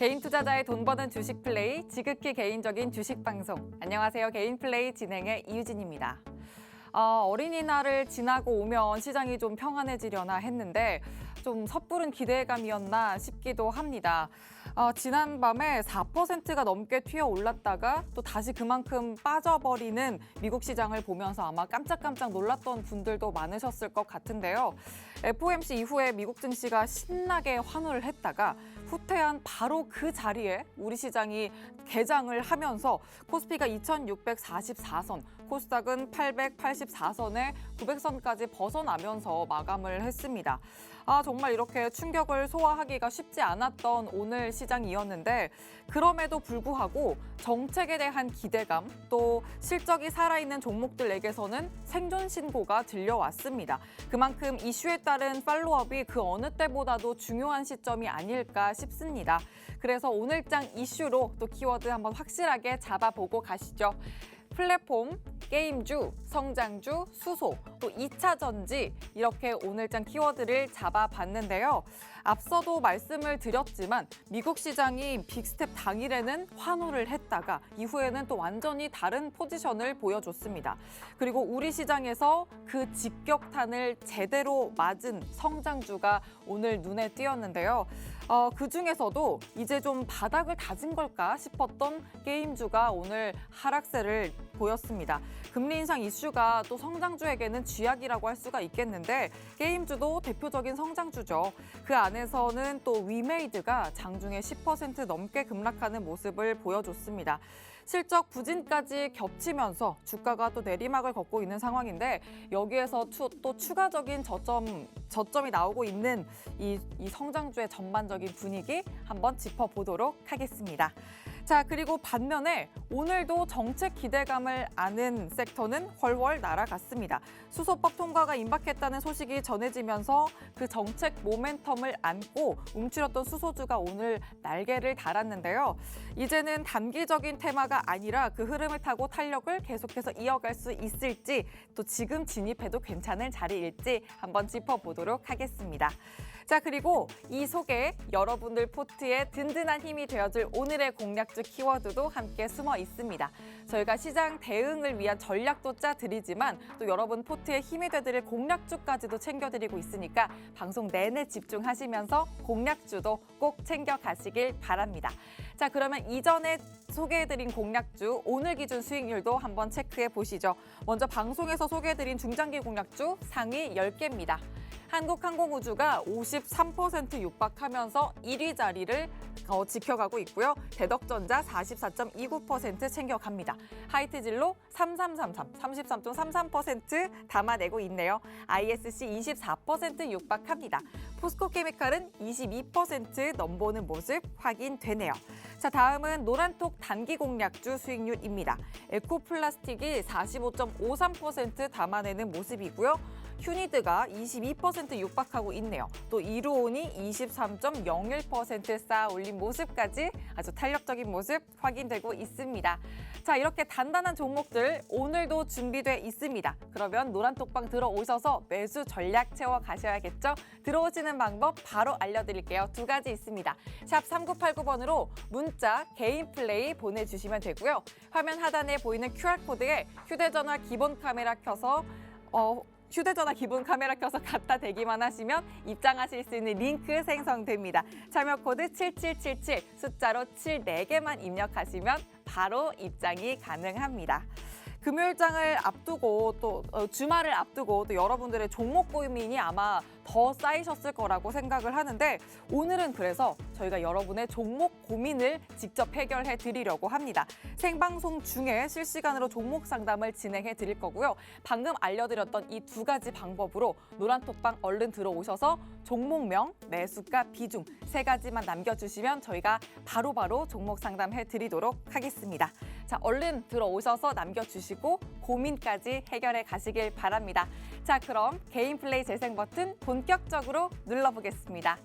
개인 투자자의 돈 버는 주식 플레이, 지극히 개인적인 주식 방송. 안녕하세요. 개인 플레이 진행의 이유진입니다. 어린이날을 지나고 오면 시장이 좀 평안해지려나 했는데 좀 섣부른 기대감이었나 싶기도 합니다. 지난밤에 4%가 넘게 튀어 올랐다가 또 다시 그만큼 빠져버리는 미국 시장을 보면서 아마 깜짝깜짝 놀랐던 분들도 많으셨을 것 같은데요. FOMC 이후에 미국 증시가 신나게 환호를 했다가 후퇴한 바로 그 자리에 우리 시장이 개장을 하면서 코스피가 2644선, 코스닥은 884선에 900선까지 벗어나면서 마감을 했습니다. 정말 이렇게 충격을 소화하기가 쉽지 않았던 오늘 시장이었는데 그럼에도 불구하고 정책에 대한 기대감 또 실적이 살아있는 종목들에게서는 생존 신고가 들려왔습니다. 그만큼 이슈에 따른 팔로업이 그 어느 때보다도 중요한 시점이 아닐까 싶습니다. 그래서 오늘장 이슈로 또 키워드 한번 확실하게 잡아보고 가시죠. 플랫폼, 게임주, 성장주, 수소, 또 2차 전지 이렇게 오늘장 키워드를 잡아봤는데요. 앞서도 말씀을 드렸지만 미국 시장이 빅스텝 당일에는 환호를 했다가 이후에는 또 완전히 다른 포지션을 보여줬습니다. 그리고 우리 시장에서 그 직격탄을 제대로 맞은 성장주가 오늘 눈에 띄었는데요. 그중에서도 이제 좀 바닥을 다진 걸까 싶었던 게임주가 오늘 하락세를 보였습니다. 금리 인상 이슈가 또 성장주에게는 쥐약이라고 할 수가 있겠는데 게임주도 대표적인 성장주죠. 그 안에서는 또 위메이드가 장중에 10% 넘게 급락하는 모습을 보여줬습니다. 실적 부진까지 겹치면서 주가가 또 내리막을 걷고 있는 상황인데 여기에서 또 추가적인 저점이 나오고 있는 이 성장주의 전반적인 분위기 한번 짚어보도록 하겠습니다. 자, 그리고 반면에 오늘도 정책 기대감을 아는 섹터는 훨훨 날아갔습니다. 수소법 통과가 임박했다는 소식이 전해지면서 그 정책 모멘텀을 안고 움츠렸던 수소주가 오늘 날개를 달았는데요. 이제는 단기적인 테마가 아니라 그 흐름을 타고 탄력을 계속해서 이어갈 수 있을지 또 지금 진입해도 괜찮은 자리일지 한번 짚어보도록 하겠습니다. 자, 그리고 이 속에 여러분들 포트에 든든한 힘이 되어줄 오늘의 공략주 키워드도 함께 숨어 있습니다. 저희가 시장 대응을 위한 전략도 짜드리지만 또 여러분 포트에 힘이 되드릴 공략주까지도 챙겨드리고 있으니까 방송 내내 집중하시면서 공략주도 꼭 챙겨가시길 바랍니다. 자, 그러면 이전에 소개해드린 공략주 오늘 기준 수익률도 한번 체크해 보시죠. 먼저 방송에서 소개해드린 중장기 공략주 상위 10개입니다. 한국항공우주가 53% 육박하면서 1위 자리를 지켜가고 있고요. 대덕전자 44.29% 챙겨갑니다. 하이트진로 3333, 33.33% 담아내고 있네요. ISC 24% 육박합니다. 포스코케미칼은 22% 넘보는 모습 확인되네요. 자, 다음은 노란톡 단기 공략주 수익률입니다. 에코플라스틱이 45.53% 담아내는 모습이고요. 휴니드가 22% 육박하고 있네요. 또 이루온이 23.01% 쌓아 올린 모습까지 아주 탄력적인 모습 확인되고 있습니다. 자, 이렇게 단단한 종목들 오늘도 준비돼 있습니다. 그러면 노란톡방 들어오셔서 매수 전략 채워 가셔야겠죠? 들어오시는 방법 바로 알려드릴게요. 두 가지 있습니다. 샵 3989번으로 문자 개인 플레이 보내주시면 되고요. 화면 하단에 보이는 QR코드에 휴대전화 기본 카메라 켜서 갖다 대기만 하시면 입장하실 수 있는 링크 생성됩니다. 참여 코드 7777 숫자로 7 4개만 입력하시면 바로 입장이 가능합니다. 금요일장을 앞두고 또 주말을 앞두고 또 여러분들의 종목 고민이 아마 더 쌓이셨을 거라고 생각을 하는데 오늘은 그래서 저희가 여러분의 종목 고민을 직접 해결해 드리려고 합니다. 생방송 중에 실시간으로 종목 상담을 진행해 드릴 거고요. 방금 알려드렸던 이 두 가지 방법으로 노란톡방 얼른 들어오셔서 종목명, 매수가, 비중 세 가지만 남겨주시면 저희가 바로바로 종목 상담해 드리도록 하겠습니다. 자, 얼른 들어오셔서 남겨주시고 고민까지 해결해 가시길 바랍니다. 자, 그럼 개인 플레이 재생 버튼 본격적으로 눌러보겠습니다.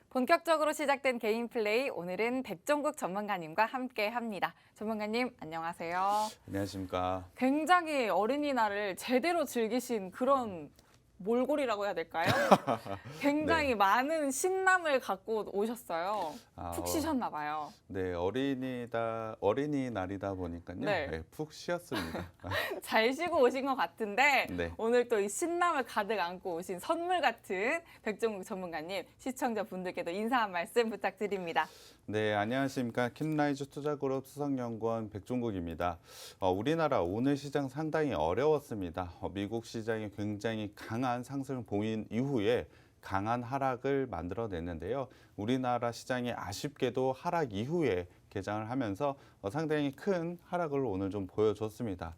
본격적으로 시작된 개인 플레이, 오늘은 백종국 전문가님과 함께 합니다. 전문가님, 안녕하세요. 안녕하십니까. 굉장히 어린이날을 제대로 즐기신 그런 몰골이라고 해야 될까요? 굉장히 네. 많은 신남을 갖고 오셨어요. 아, 푹 쉬셨나 봐요. 네, 어린이날이다 보니까요. 네. 네, 푹 쉬었습니다. 잘 쉬고 오신 것 같은데 네. 오늘 또 이 신남을 가득 안고 오신 선물 같은 백종국 전문가님, 시청자분들께도 인사 한 말씀 부탁드립니다. 네, 안녕하십니까. 킨라이즈 투자그룹 수석연구원 백종국입니다. 우리나라 오늘 시장 상당히 어려웠습니다. 미국 시장이 굉장히 강한 상승을 보인 이후에 강한 하락을 만들어냈는데요. 우리나라 시장이 아쉽게도 하락 이후에 개장을 하면서 상당히 큰 하락을 오늘 좀 보여줬습니다.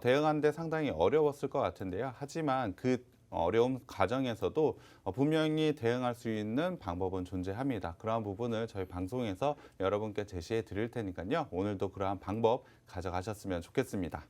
대응하는데 상당히 어려웠을 것 같은데요. 하지만 그 어려움 과정에서도 분명히 대응할 수 있는 방법은 존재합니다. 그러한 부분을 저희 방송에서 여러분께 제시해 드릴 테니까요. 오늘도 그러한 방법 가져가셨으면 좋겠습니다.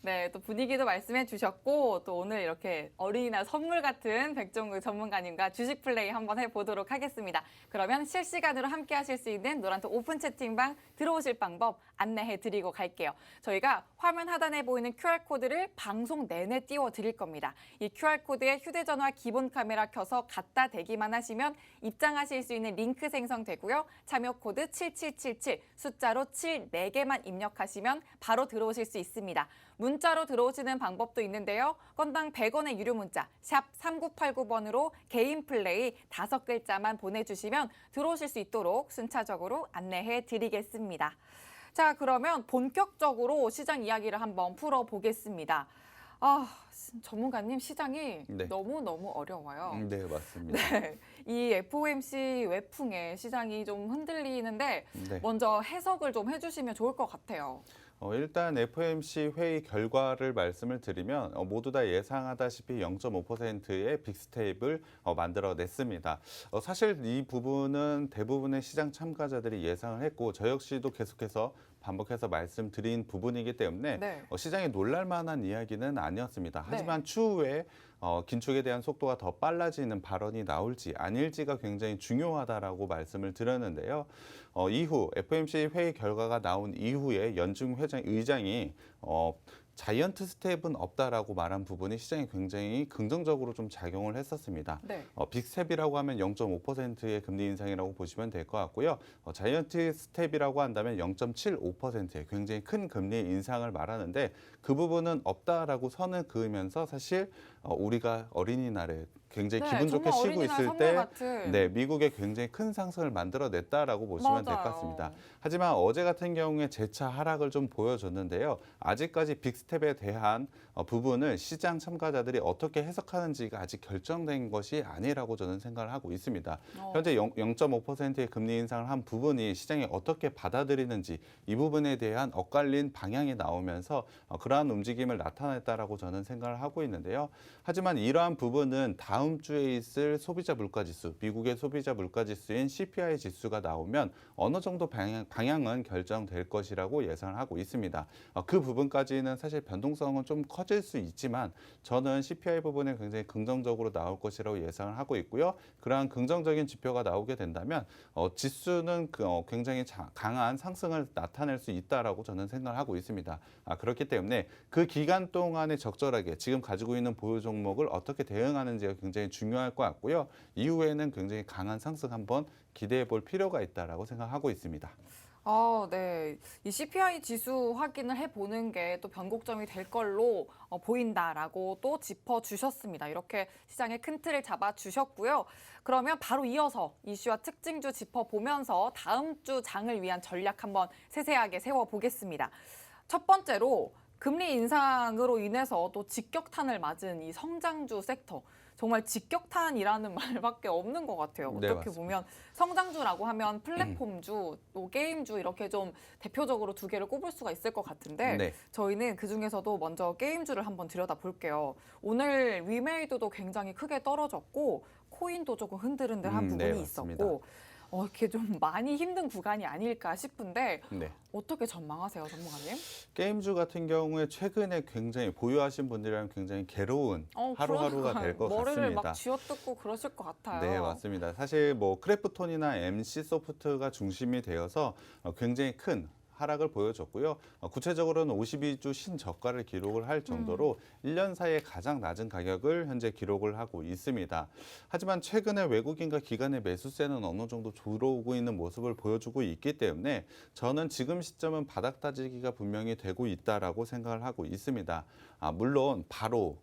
네, 또 분위기도 말씀해 주셨고 또 오늘 이렇게 어린이날 선물 같은 백종국 전문가님과 주식 플레이 한번 해보도록 하겠습니다. 그러면 실시간으로 함께 하실 수 있는 노란톡 오픈 채팅방 들어오실 방법 안내해 드리고 갈게요. 저희가 화면 하단에 보이는 QR코드를 방송 내내 띄워 드릴 겁니다. 이 QR코드에 휴대전화 기본 카메라 켜서 갖다 대기만 하시면 입장하실 수 있는 링크 생성되고요. 참여 코드 7777 숫자로 7 4개만 입력하시면 바로 들어오실 수 있습니다. 문자로 들어오시는 방법도 있는데요. 건당 100원의 유료 문자 샵 3989번으로 개인 플레이 5글자만 보내주시면 들어오실 수 있도록 순차적으로 안내해 드리겠습니다. 자, 그러면 본격적으로 시장 이야기를 한번 풀어보겠습니다. 전문가님, 시장이 네. 너무너무 어려워요. 네, 맞습니다. 네, 이 FOMC 외풍에 시장이 좀 흔들리는데 네. 먼저 해석을 좀 해주시면 좋을 것 같아요. 일단 FOMC 회의 결과를 말씀을 드리면 모두 다 예상하다시피 0.5%의 빅스텝을 만들어냈습니다. 사실 이 부분은 대부분의 시장 참가자들이 예상을 했고 저 역시도 계속해서 반복해서 말씀드린 부분이기 때문에 네. 시장에 놀랄 만한 이야기는 아니었습니다. 하지만 추후에 긴축에 대한 속도가 더 빨라지는 발언이 나올지 아닐지가 굉장히 중요하다라고 말씀을 드렸는데요. 이후 FOMC 회의 결과가 나온 이후에 연준 의장이 자이언트 스텝은 없다라고 말한 부분이 시장에 굉장히 긍정적으로 좀 작용을 했었습니다. 네. 빅스텝이라고 하면 0.5%의 금리 인상이라고 보시면 될 것 같고요. 자이언트 스텝이라고 한다면 0.75%의 굉장히 큰 금리 인상을 말하는데 그 부분은 없다라고 선을 그으면서 사실 우리가 어린이날에 굉장히 기분 좋게 정말 쉬고 어린이날 있을 선물 때 같은. 네, 미국에 굉장히 큰 상승을 만들어냈다라고 보시면 될 것 맞아요. 같습니다. 하지만 어제 같은 경우에 재차 하락을 좀 보여줬는데요. 아직까지 빅스텝에 대한 부분을 시장 참가자들이 어떻게 해석하는지가 아직 결정된 것이 아니라고 저는 생각을 하고 있습니다. 현재 0.5%의 금리 인상을 한 부분이 시장이 어떻게 받아들이는지 이 부분에 대한 엇갈린 방향이 나오면서 그러한 움직임을 나타냈다라고 저는 생각을 하고 있는데요. 하지만 이러한 부분은 다음 주에 있을 소비자 물가지수, 미국의 소비자 물가지수인 CPI 지수가 나오면 어느 정도 방향은 결정될 것이라고 예상을 하고 있습니다. 그 부분까지는 사실 변동성은 좀 커질 수 있지만 저는 CPI 부분에 굉장히 긍정적으로 나올 것이라고 예상을 하고 있고요. 그러한 긍정적인 지표가 나오게 된다면 지수는 굉장히 강한 상승을 나타낼 수 있다라고 저는 생각을 하고 있습니다. 그렇기 때문에 그 기간 동안에 적절하게 지금 가지고 있는 보유 종목을 어떻게 대응하는지가 굉장히 중요할 것 같고요. 이후에는 굉장히 강한 상승 한번 기대해 볼 필요가 있다라고 생각하고 있습니다. 네. 이 CPI 지수 확인을 해보는 게 또 변곡점이 될 걸로 보인다라고 또 짚어주셨습니다. 이렇게 시장의 큰 틀을 잡아주셨고요. 그러면 바로 이어서 이슈와 특징주 짚어보면서 다음 주 장을 위한 전략 한번 세세하게 세워보겠습니다. 첫 번째로 금리 인상으로 인해서 또 직격탄을 맞은 이 성장주 섹터. 정말 직격탄이라는 말밖에 없는 것 같아요. 네, 어떻게 맞습니다. 보면 성장주라고 하면 플랫폼주, 또 게임주 이렇게 좀 대표적으로 두 개를 꼽을 수가 있을 것 같은데 네. 저희는 그중에서도 먼저 게임주를 한번 들여다볼게요. 오늘 위메이드도 굉장히 크게 떨어졌고 코인도 조금 흔들흔들한 네, 부분이 맞습니다. 있었고 이렇게 좀 많이 힘든 구간이 아닐까 싶은데 네. 어떻게 전망하세요, 전문가님? 게임주 같은 경우에 최근에 굉장히 보유하신 분들이라면 굉장히 괴로운 하루하루가 될 것 머리를 막 같습니다. 쥐어뜯고 그러실 것 같아요. 네, 맞습니다. 사실 뭐 크래프톤이나 MC 소프트가 중심이 되어서 굉장히 큰 하락을 보여줬고요. 구체적으로는 52주 신저가를 기록을 할 정도로 1년 사이에 가장 낮은 가격을 현재 기록을 하고 있습니다. 하지만 최근에 외국인과 기관의 매수세는 어느 정도 들어오고 있는 모습을 보여주고 있기 때문에 저는 지금 시점은 바닥 다지기가 분명히 되고 있다라고 생각을 하고 있습니다. 물론 바로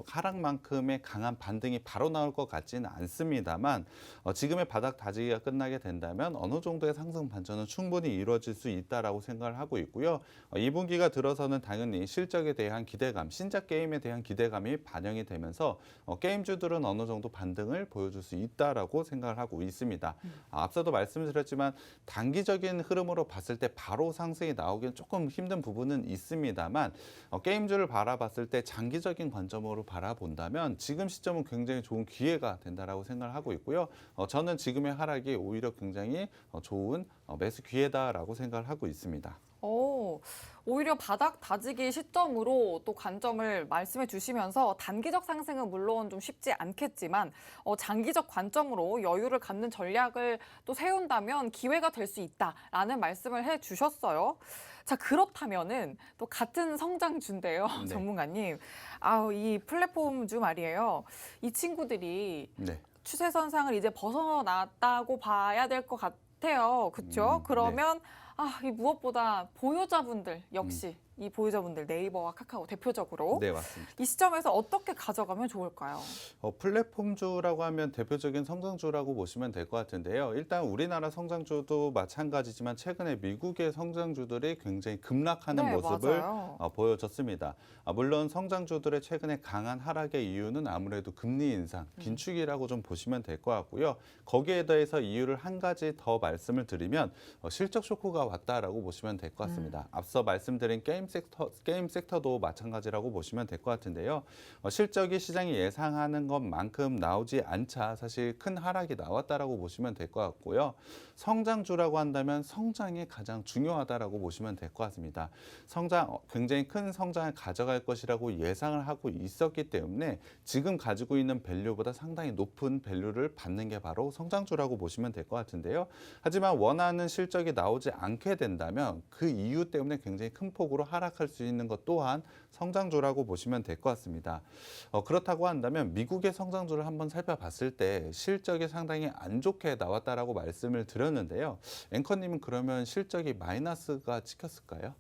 하락만큼의 강한 반등이 바로 나올 것 같지는 않습니다만 지금의 바닥 다지기가 끝나게 된다면 어느 정도의 상승 반전은 충분히 이루어질 수 있다라고 생각을 하고 있고요. 2분기가 들어서는 당연히 실적에 대한 기대감, 신작 게임에 대한 기대감이 반영이 되면서 게임주들은 어느 정도 반등을 보여줄 수 있다라고 생각을 하고 있습니다. 앞서도 말씀드렸지만 단기적인 흐름으로 봤을 때 바로 상승이 나오기는 조금 힘든 부분은 있습니다만 게임주를 바라봤을 때 장기적인 관점으로 바라본다면 지금 시점은 굉장히 좋은 기회가 된다라고 생각을 하고 있고요. 저는 지금의 하락이 오히려 굉장히 좋은 매수 기회다라고 생각을 하고 있습니다. 오히려 바닥 다지기 시점으로 또 관점을 말씀해 주시면서 단기적 상승은 물론 좀 쉽지 않겠지만 장기적 관점으로 여유를 갖는 전략을 또 세운다면 기회가 될 수 있다라는 말씀을 해 주셨어요. 자, 그렇다면은 또 같은 성장주인데요, 네. 전문가님. 이 플랫폼주 말이에요. 이 친구들이 네. 추세선상을 이제 벗어났다고 봐야 될 것 같아요. 그렇죠? 네. 그러면 이 무엇보다 보유자분들 역시 이 보유자분들 네이버와 카카오 대표적으로 네, 맞습니다. 이 시점에서 어떻게 가져가면 좋을까요? 플랫폼주라고 하면 대표적인 성장주라고 보시면 될 것 같은데요. 일단 우리나라 성장주도 마찬가지지만 최근에 미국의 성장주들이 굉장히 급락하는 네, 모습을 맞아요. 보여줬습니다. 물론 성장주들의 최근에 강한 하락의 이유는 아무래도 금리 인상, 긴축이라고 좀 보시면 될 것 같고요. 거기에 대해서 이유를 한 가지 더 말씀을 드리면 실적 쇼크가 왔다라고 보시면 될 것 같습니다. 앞서 말씀드린 게임 섹터도 마찬가지라고 보시면 될 것 같은데요. 실적이 시장이 예상하는 것만큼 나오지 않자 사실 큰 하락이 나왔다라고 보시면 될 것 같고요. 성장주라고 한다면 성장이 가장 중요하다라고 보시면 될 것 같습니다. 굉장히 큰 성장을 가져갈 것이라고 예상을 하고 있었기 때문에 지금 가지고 있는 밸류보다 상당히 높은 밸류를 받는 게 바로 성장주라고 보시면 될 것 같은데요. 하지만 원하는 실적이 나오지 않게 된다면 그 이유 때문에 굉장히 큰 폭으로 하락할 수 있는 것 또한 성장주라고 보시면 될 것 같습니다. 그렇다고 한다면 미국의 성장주를 한번 살펴봤을 때 실적이 상당히 안 좋게 나왔다라고 말씀을 드렸는데요. 앵커님은 그러면 실적이 마이너스가 찍혔을까요?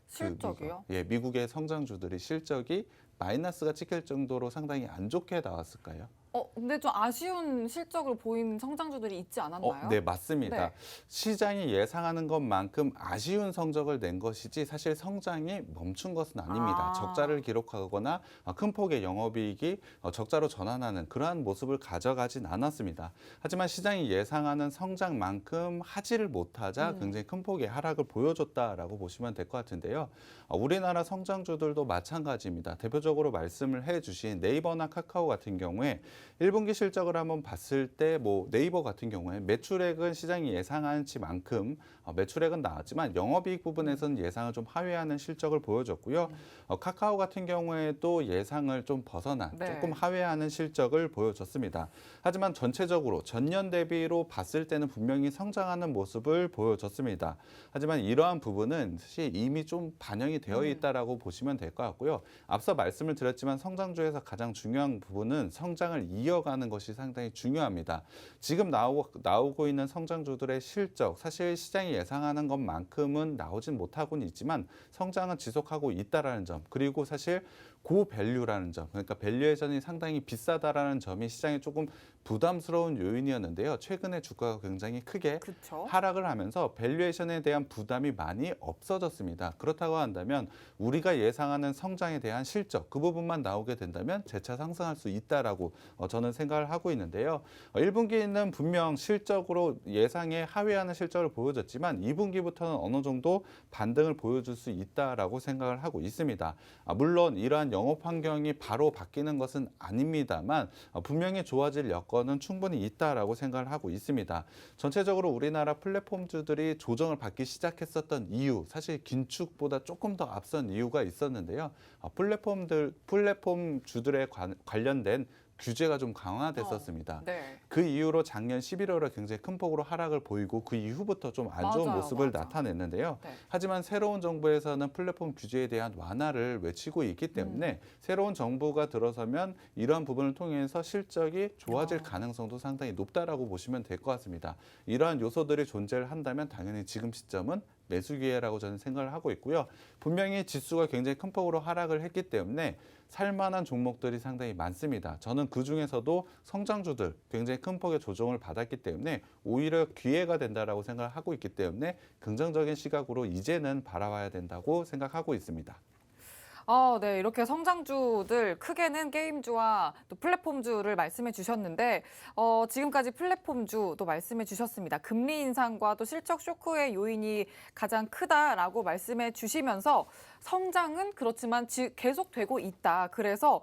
실적이요? 미국의 성장주들이 실적이 마이너스가 찍힐 정도로 상당히 안 좋게 나왔을까요? 근데 좀 아쉬운 실적을 보인 성장주들이 있지 않았나요? 네, 맞습니다. 네. 시장이 예상하는 것만큼 아쉬운 성적을 낸 것이지 사실 성장이 멈춘 것은 아닙니다. 적자를 기록하거나 큰 폭의 영업이익이 적자로 전환하는 그러한 모습을 가져가진 않았습니다. 하지만 시장이 예상하는 성장만큼 하지를 못하자 굉장히 큰 폭의 하락을 보여줬다라고 보시면 될 것 같은데요. 우리나라 성장주들도 마찬가지입니다. 대표적으로 말씀을 해주신 네이버나 카카오 같은 경우에 1분기 실적을 한번 봤을 때 네이버 같은 경우에 매출액은 시장이 예상한치만큼 매출액은 나왔지만 영업이익 부분에서는 예상을 좀 하회하는 실적을 보여줬고요. 카카오 같은 경우에도 예상을 좀 벗어난 조금 하회하는 실적을 보여줬습니다. 하지만 전체적으로 전년 대비로 봤을 때는 분명히 성장하는 모습을 보여줬습니다. 하지만 이러한 부분은 사실 이미 좀 반영이 되어 있다라고 보시면 될 것 같고요. 앞서 말씀을 드렸지만 성장주에서 가장 중요한 부분은 성장을 이어가는 것이 상당히 중요합니다. 지금 나오고 있는 성장주들의 실적, 사실 시장이 예상하는 것만큼은 나오진 못하고는 있지만 성장은 지속하고 있다라는 점, 그리고 사실 고밸류라는 점, 그러니까 밸류에이션이 상당히 비싸다라는 점이 시장에 조금 부담스러운 요인이었는데요. 최근에 주가가 굉장히 크게 하락을 하면서 밸류에이션에 대한 부담이 많이 없어졌습니다. 그렇다고 한다면 우리가 예상하는 성장에 대한 실적, 그 부분만 나오게 된다면 재차 상승할 수 있다라고 저는 생각을 하고 있는데요. 1분기는 분명 실적으로 예상에 하회하는 실적을 보여줬지만 2분기부터는 어느 정도 반등을 보여줄 수 있다라고 생각을 하고 있습니다. 물론 이러한 영업 환경이 바로 바뀌는 것은 아닙니다만 분명히 좋아질 여건 여건은 충분히 있다라고 생각을 하고 있습니다. 전체적으로 우리나라 플랫폼주들이 조정을 받기 시작했었던 이유, 사실 긴축보다 조금 더 앞선 이유가 있었는데요. 플랫폼주들에 관련된 규제가 좀 강화됐었습니다. 네. 그 이후로 작년 11월에 굉장히 큰 폭으로 하락을 보이고 그 이후부터 좀 안 좋은 맞아요, 모습을 맞아. 나타냈는데요. 네. 하지만 새로운 정부에서는 플랫폼 규제에 대한 완화를 외치고 있기 때문에 새로운 정부가 들어서면 이러한 부분을 통해서 실적이 좋아질 가능성도 상당히 높다라고 보시면 될 것 같습니다. 이러한 요소들이 존재를 한다면 당연히 지금 시점은 매수 기회라고 저는 생각을 하고 있고요. 분명히 지수가 굉장히 큰 폭으로 하락을 했기 때문에 살만한 종목들이 상당히 많습니다. 저는 그중에서도 성장주들 굉장히 큰 폭의 조정을 받았기 때문에 오히려 기회가 된다라고 생각을 하고 있기 때문에 긍정적인 시각으로 이제는 바라봐야 된다고 생각하고 있습니다. 네. 이렇게 성장주들 크게는 게임주와 또 플랫폼주를 말씀해 주셨는데 지금까지 플랫폼주도 말씀해 주셨습니다. 금리 인상과 또 실적 쇼크의 요인이 가장 크다라고 말씀해 주시면서 성장은 그렇지만 계속되고 있다. 그래서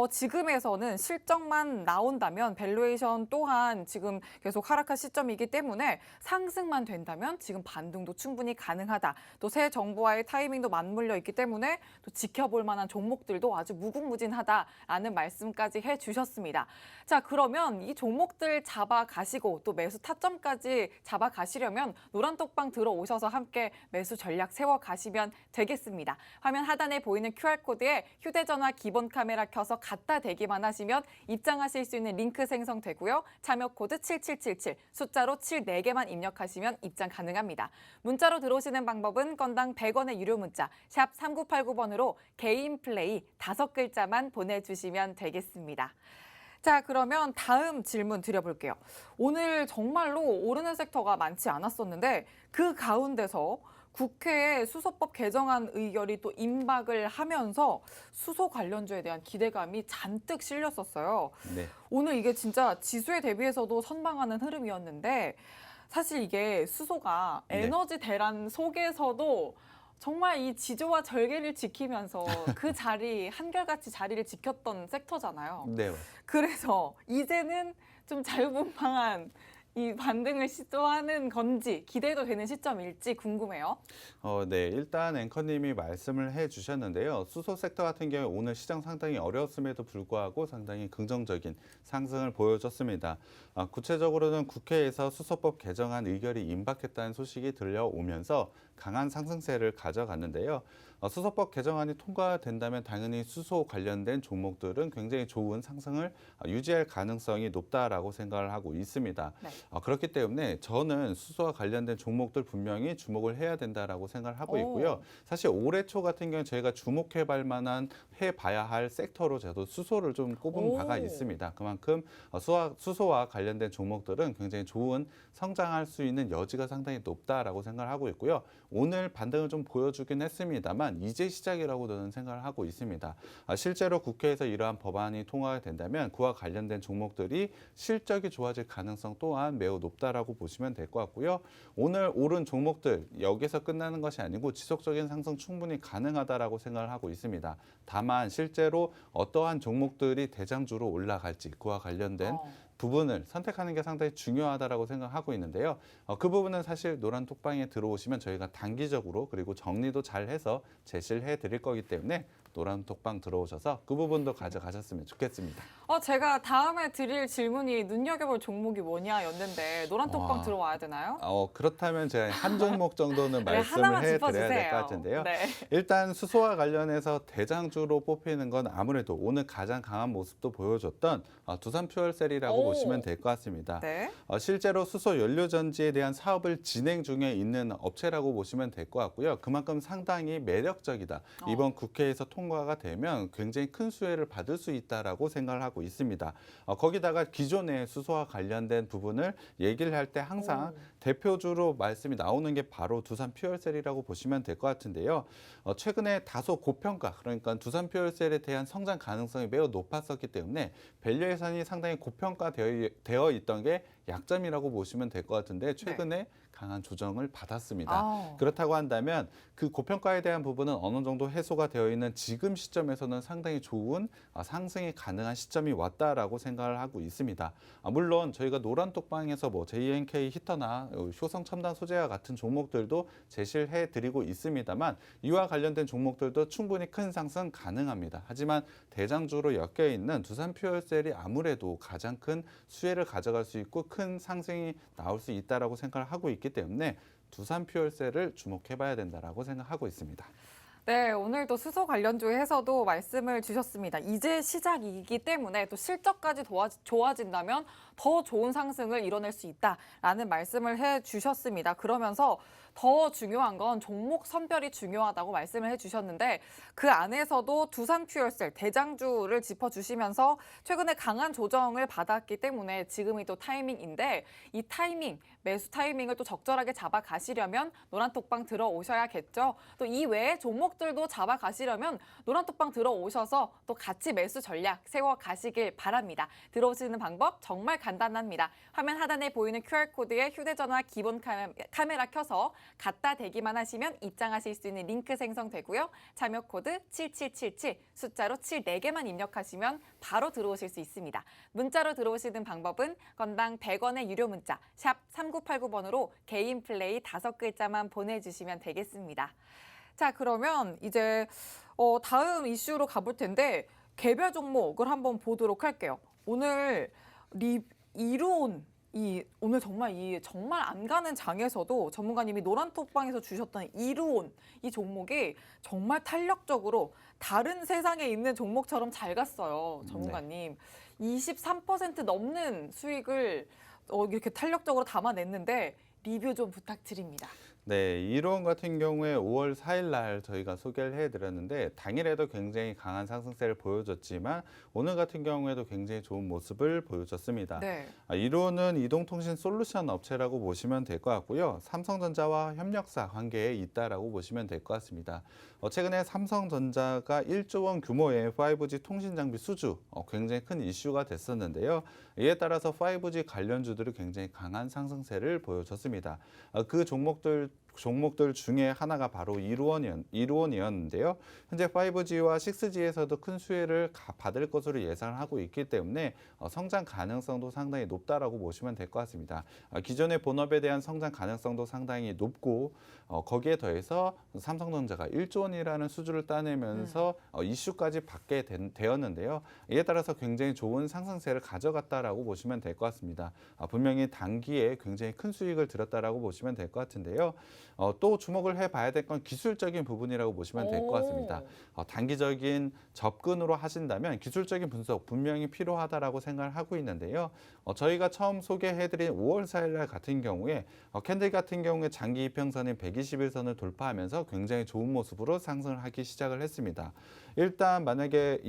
지금에서는 실적만 나온다면 밸류에이션 또한 지금 계속 하락할 시점이기 때문에 상승만 된다면 지금 반등도 충분히 가능하다. 또 새 정부와의 타이밍도 맞물려 있기 때문에 또 지켜볼 만한 종목들도 아주 무궁무진하다라는 말씀까지 해주셨습니다. 자, 그러면 이 종목들 잡아가시고 또 매수 타점까지 잡아가시려면 노란톡방 들어오셔서 함께 매수 전략 세워가시면 되겠습니다. 화면 하단에 보이는 QR코드에 휴대전화 기본 카메라 켜서 갖다 대기만 하시면 입장하실 수 있는 링크 생성되고요. 참여 코드 7777, 숫자로 7 4개만 입력하시면 입장 가능합니다. 문자로 들어오시는 방법은 건당 100원의 유료 문자 샵 3989번으로 개인 플레이 5글자만 보내주시면 되겠습니다. 자, 그러면 다음 질문 드려볼게요. 오늘 정말로 오르는 섹터가 많지 않았었는데 그 가운데서 국회에 수소법 개정안 의결이 또 임박을 하면서 수소 관련주에 대한 기대감이 잔뜩 실렸었어요. 네. 오늘 이게 진짜 지수에 대비해서도 선방하는 흐름이었는데 사실 이게 수소가 에너지 대란 속에서도 정말 이 지조와 절개를 지키면서 그 자리, 한결같이 자리를 지켰던 섹터잖아요. 네. 그래서 이제는 좀 자유분방한 이 반등을 시도하는 건지 기대도 되는 시점일지 궁금해요. 네. 일단 앵커님이 말씀을 해주셨는데요. 수소 섹터 같은 경우에 오늘 시장 상당히 어려웠음에도 불구하고 상당히 긍정적인 상승을 보여줬습니다. 구체적으로는 국회에서 수소법 개정안 의결이 임박했다는 소식이 들려오면서 강한 상승세를 가져갔는데요. 수소법 개정안이 통과된다면 당연히 수소 관련된 종목들은 굉장히 좋은 상승을 유지할 가능성이 높다라고 생각을 하고 있습니다. 네. 그렇기 때문에 저는 수소와 관련된 종목들 분명히 주목을 해야 된다라고 생각을 하고 있고요. 사실 올해 초 같은 경우는 저희가 해봐야 할 섹터로 저도 수소를 좀 꼽은 바가 있습니다. 그만큼 수소와 관련된 종목들은 굉장히 좋은 성장할 수 있는 여지가 상당히 높다라고 생각을 하고 있고요. 오늘 반등을 좀 보여주긴 했습니다만 이제 시작이라고 저는 생각을 하고 있습니다. 실제로 국회에서 이러한 법안이 통과가 된다면 그와 관련된 종목들이 실적이 좋아질 가능성 또한 매우 높다라고 보시면 될 것 같고요. 오늘 오른 종목들 여기서 끝나는 것이 아니고 지속적인 상승 충분히 가능하다라고 생각을 하고 있습니다. 다만 실제로 어떠한 종목들이 대장주로 올라갈지 그와 관련된 부분을 선택하는 게 상당히 중요하다라고 생각하고 있는데요. 그 부분은 사실 노란 톡방에 들어오시면 저희가 단기적으로 그리고 정리도 잘 해서 제시를 해드릴 거기 때문에 노란 톡방 들어오셔서 그 부분도 가져가셨으면 좋겠습니다. 제가 다음에 드릴 질문이 눈여겨볼 종목이 뭐냐였는데 노란 톡방 들어와야 되나요? 그렇다면 제가 한 종목 정도는 네, 말씀을 하나만 해드려야 될 짚어주세요. 것 같은데요. 네. 일단 수소와 관련해서 대장주로 뽑히는 건 아무래도 오늘 가장 강한 모습도 보여줬던 두산퓨얼셀이라고 보시면 될 것 같습니다. 네. 실제로 수소 연료전지에 대한 사업을 진행 중에 있는 업체라고 보시면 될 것 같고요. 그만큼 상당히 매력적이다. 이번 국회에서 통과가 되면 굉장히 큰 수혜를 받을 수 있다라고 생각을 하고 있습니다. 거기다가 기존의 수소와 관련된 부분을 얘기를 할 때 항상 대표주로 말씀이 나오는 게 바로 두산퓨얼셀이라고 보시면 될 것 같은데요. 최근에 다소 고평가, 그러니까 두산퓨얼셀에 대한 성장 가능성이 매우 높았었기 때문에 밸류에이션이 상당히 고평가되어 있던 게 약점이라고 보시면 될 것 같은데 최근에 강한 조정을 받았습니다. 아. 그렇다고 한다면 그 고평가에 대한 부분은 어느 정도 해소가 되어 있는 지금 시점에서는 상당히 좋은 상승이 가능한 시점이 왔다라고 생각을 하고 있습니다. 물론 저희가 노란톡방에서 뭐 JNK 히터나 효성 첨단 소재와 같은 종목들도 제시를 해드리고 있습니다만 이와 관련된 종목들도 충분히 큰 상승 가능합니다. 하지만 대장주로 엮여 있는 두산 퓨얼셀이 아무래도 가장 큰 수혜를 가져갈 수 있고 큰 상승이 나올 수 있다라고 생각을 하고 있기 때문에 두산 퓨얼셀을 주목해봐야 된다라고 생각하고 있습니다. 네, 오늘도 수소 관련주에서도 말씀을 주셨습니다. 이제 시작이기 때문에 또 실적까지 좋아진다면 더 좋은 상승을 이뤄낼 수 있다라는 말씀을 해주셨습니다. 그러면서 더 중요한 건 종목 선별이 중요하다고 말씀을 해주셨는데 그 안에서도 두산 퓨얼셀 대장주를 짚어주시면서 최근에 강한 조정을 받았기 때문에 지금이 또 타이밍인데 이 타이밍, 매수 타이밍을 또 적절하게 잡아가시려면 노란톡방 들어오셔야겠죠. 또 이 외에 종목들도 잡아가시려면 노란톡방 들어오셔서 또 같이 매수 전략 세워가시길 바랍니다. 들어오시는 방법 정말 간단합니다. 화면 하단에 보이는 QR코드에 휴대전화 기본 카메라 켜서 갖다 대기만 하시면 입장하실 수 있는 링크 생성되고요. 참여 코드 7777 숫자로 7 4개만 입력하시면 바로 들어오실 수 있습니다. 문자로 들어오시는 방법은 건당 100원의 유료 문자 샵 3989번으로 개인 플레이 5글자만 보내주시면 되겠습니다. 자, 그러면 이제 다음 이슈로 가볼 텐데 개별 종목을 한번 보도록 할게요. 오늘 이루온 오늘 정말 안 가는 장에서도 전문가님이 노란톡방에서 주셨던 이루온 이 종목이 정말 탄력적으로 다른 세상에 있는 종목처럼 잘 갔어요. 전문가님. 23% 넘는 수익을 이렇게 탄력적으로 담아냈는데 리뷰 좀 부탁드립니다. 네, 이론 같은 경우에 5월 4일 날 저희가 소개를 해드렸는데 당일에도 굉장히 강한 상승세를 보여줬지만 오늘 같은 경우에도 굉장히 좋은 모습을 보여줬습니다. 네. 이론은 이동통신 솔루션 업체라고 보시면 될 것 같고요. 삼성전자와 협력사 관계에 있다라고 보시면 될 것 같습니다. 최근에 삼성전자가 1조 원 규모의 5G 통신 장비 수주 굉장히 큰 이슈가 됐었는데요. 이에 따라서 5G 관련주들이 굉장히 강한 상승세를 보여줬습니다. 그 종목들 중에 하나가 바로 이루온이었는데요. 현재 5G와 6G에서도 큰 수혜를 받을 것으로 예상을 하고 있기 때문에 성장 가능성도 상당히 높다라고 보시면 될 것 같습니다. 기존의 본업에 대한 성장 가능성도 상당히 높고 거기에 더해서 삼성전자가 1조 원이라는 수주를 따내면서 이슈까지 받게 되었는데요. 이에 따라서 굉장히 좋은 상승세를 가져갔다라고 보시면 될 것 같습니다. 분명히 단기에 굉장히 큰 수익을 들었다라고 보시면 될 것 같은데요. 또 주목을 해봐야 될 건 기술적인 부분이라고 보시면 될 것 같습니다. 단기적인 접근으로 하신다면 기술적인 분석 분명히 필요하다라고 생각을 하고 있는데요. 저희가 처음 소개해드린 5월 4일 날 같은 경우에 캔들 같은 경우에 장기 이평선인 121선을 돌파하면서 굉장히 좋은 모습으로 상승을 하기 시작을 했습니다. 일단 만약에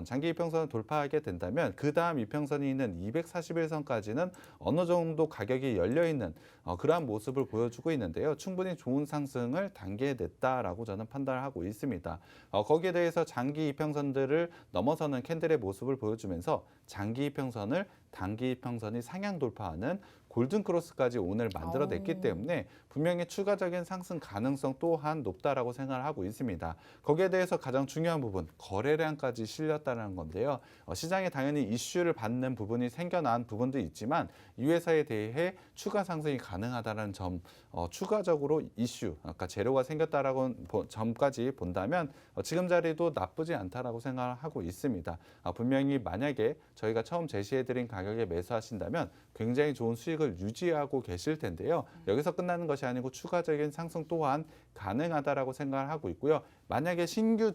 장기 이평선을 돌파하게 된다면 그 다음 이평선이 있는 241선까지는 어느 정도 가격이 열려있는 그러한 모습을 보여주고 있는데요. 충분히 좋은 상승을 단기에 냈다라고 저는 판단을 하고 있습니다. 거기에 대해서 장기 이평선들을 넘어서는 캔들의 모습을 보여주면서 장기 이평선을 단기 이평선이 상향 돌파하는 골든크로스까지 오늘 만들어냈기 때문에 분명히 추가적인 상승 가능성 또한 높다라고 생각을 하고 있습니다. 거기에 대해서 가장 중요한 부분, 거래량까지 실렸다는 건데요. 시장에 당연히 이슈를 받는 부분이 생겨난 부분도 있지만 이 회사에 대해 추가 상승이 가능하다는 점, 추가적으로 이슈, 아까 재료가 생겼다라는 점까지 본다면 지금 자리도 나쁘지 않다라고 생각을 하고 있습니다. 분명히 만약에 저희가 처음 제시해드린 가격에 매수하신다면 굉장히 좋은 수익을 유지하고 계실 텐데요. 여기서 끝나는 것이 아니고 추가적인 상승 또한 가능하다라고 생각을 하고 있고요. 만약에 신규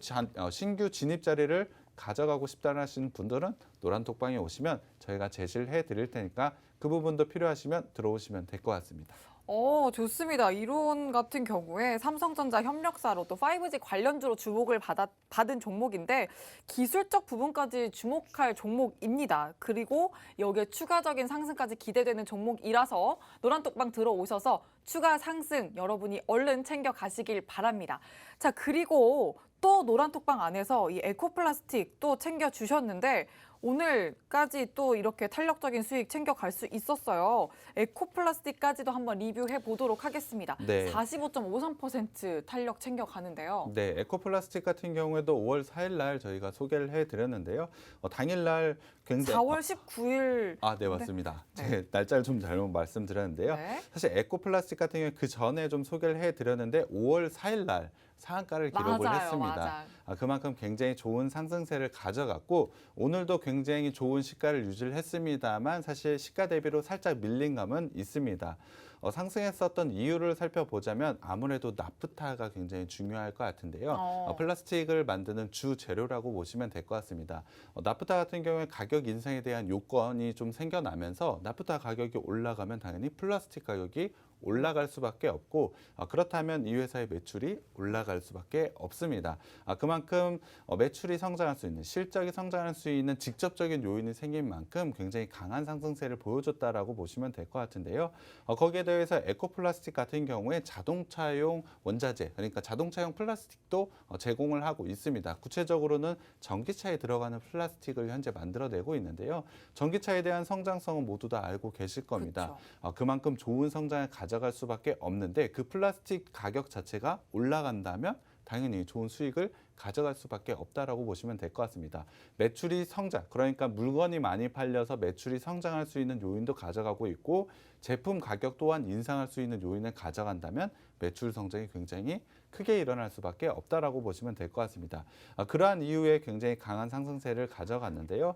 진입 자리를 가져가고 싶다는 하시는 분들은 노란톡방에 오시면 저희가 제시를 해드릴 테니까 그 부분도 필요하시면 들어오시면 될 것 같습니다. 좋습니다. 이론 같은 경우에 삼성전자 협력사로 또 5G 관련주로 주목을 받은 종목인데 기술적 부분까지 주목할 종목입니다. 그리고 여기에 추가적인 상승까지 기대되는 종목이라서 노란톡방 들어오셔서 추가 상승 여러분이 얼른 챙겨 가시길 바랍니다. 자, 그리고 또 노란톡방 안에서 이 에코플라스틱 또 챙겨 주셨는데 오늘까지 또 이렇게 탄력적인 수익 챙겨갈 수 있었어요. 에코플라스틱까지도 한번 리뷰해 보도록 하겠습니다. 네. 45.53% 탄력 챙겨가는데요. 네, 에코플라스틱 같은 경우에도 5월 4일 날 저희가 소개를 해드렸는데요. 당일 날 굉장히 4월 19일. 네, 맞습니다. 네. 제 날짜를 좀 잘못 말씀드렸는데요. 네. 사실 에코플라스틱 같은 경우에 그 전에 좀 소개를 해드렸는데 5월 4일 날 상한가를 기록을 맞아요, 했습니다. 맞아요. 그만큼 굉장히 좋은 상승세를 가져갔고 오늘도 굉장히 좋은 시가를 유지를 했습니다만 사실 시가 대비로 살짝 밀린 감은 있습니다. 상승했었던 이유를 살펴보자면 아무래도 나프타가 굉장히 중요할 것 같은데요. 플라스틱을 만드는 주 재료라고 보시면 될 것 같습니다. 나프타 같은 경우에 가격 인상에 대한 요건이 좀 생겨나면서 나프타 가격이 올라가면 당연히 플라스틱 가격이 올라갈 수밖에 없고 그렇다면 이 회사의 매출이 올라갈 수밖에 없습니다. 그만큼 매출이 성장할 수 있는 실적이 성장할 수 있는 직접적인 요인이 생긴 만큼 굉장히 강한 상승세를 보여줬다라고 보시면 될 것 같은데요. 거기에 대해서 에코플라스틱 같은 경우에 자동차용 원자재 그러니까 자동차용 플라스틱도 제공을 하고 있습니다. 구체적으로는 전기차에 들어가는 플라스틱을 현재 만들어내고 있는데요. 전기차에 대한 성장성은 모두 다 알고 계실 겁니다. 그렇죠. 그만큼 좋은 성장을 가져갈 수밖에 없는데 그 플라스틱 가격 자체가 올라간다면 당연히 좋은 수익을 가져갈 수밖에 없다라고 보시면 될 것 같습니다. 매출이 성장, 그러니까 물건이 많이 팔려서 매출이 성장할 수 있는 요인도 가져가고 있고 제품 가격 또한 인상할 수 있는 요인을 가져간다면 매출 성장이 굉장히 크게 일어날 수밖에 없다라고 보시면 될 것 같습니다. 그러한 이유에 굉장히 강한 상승세를 가져갔는데요.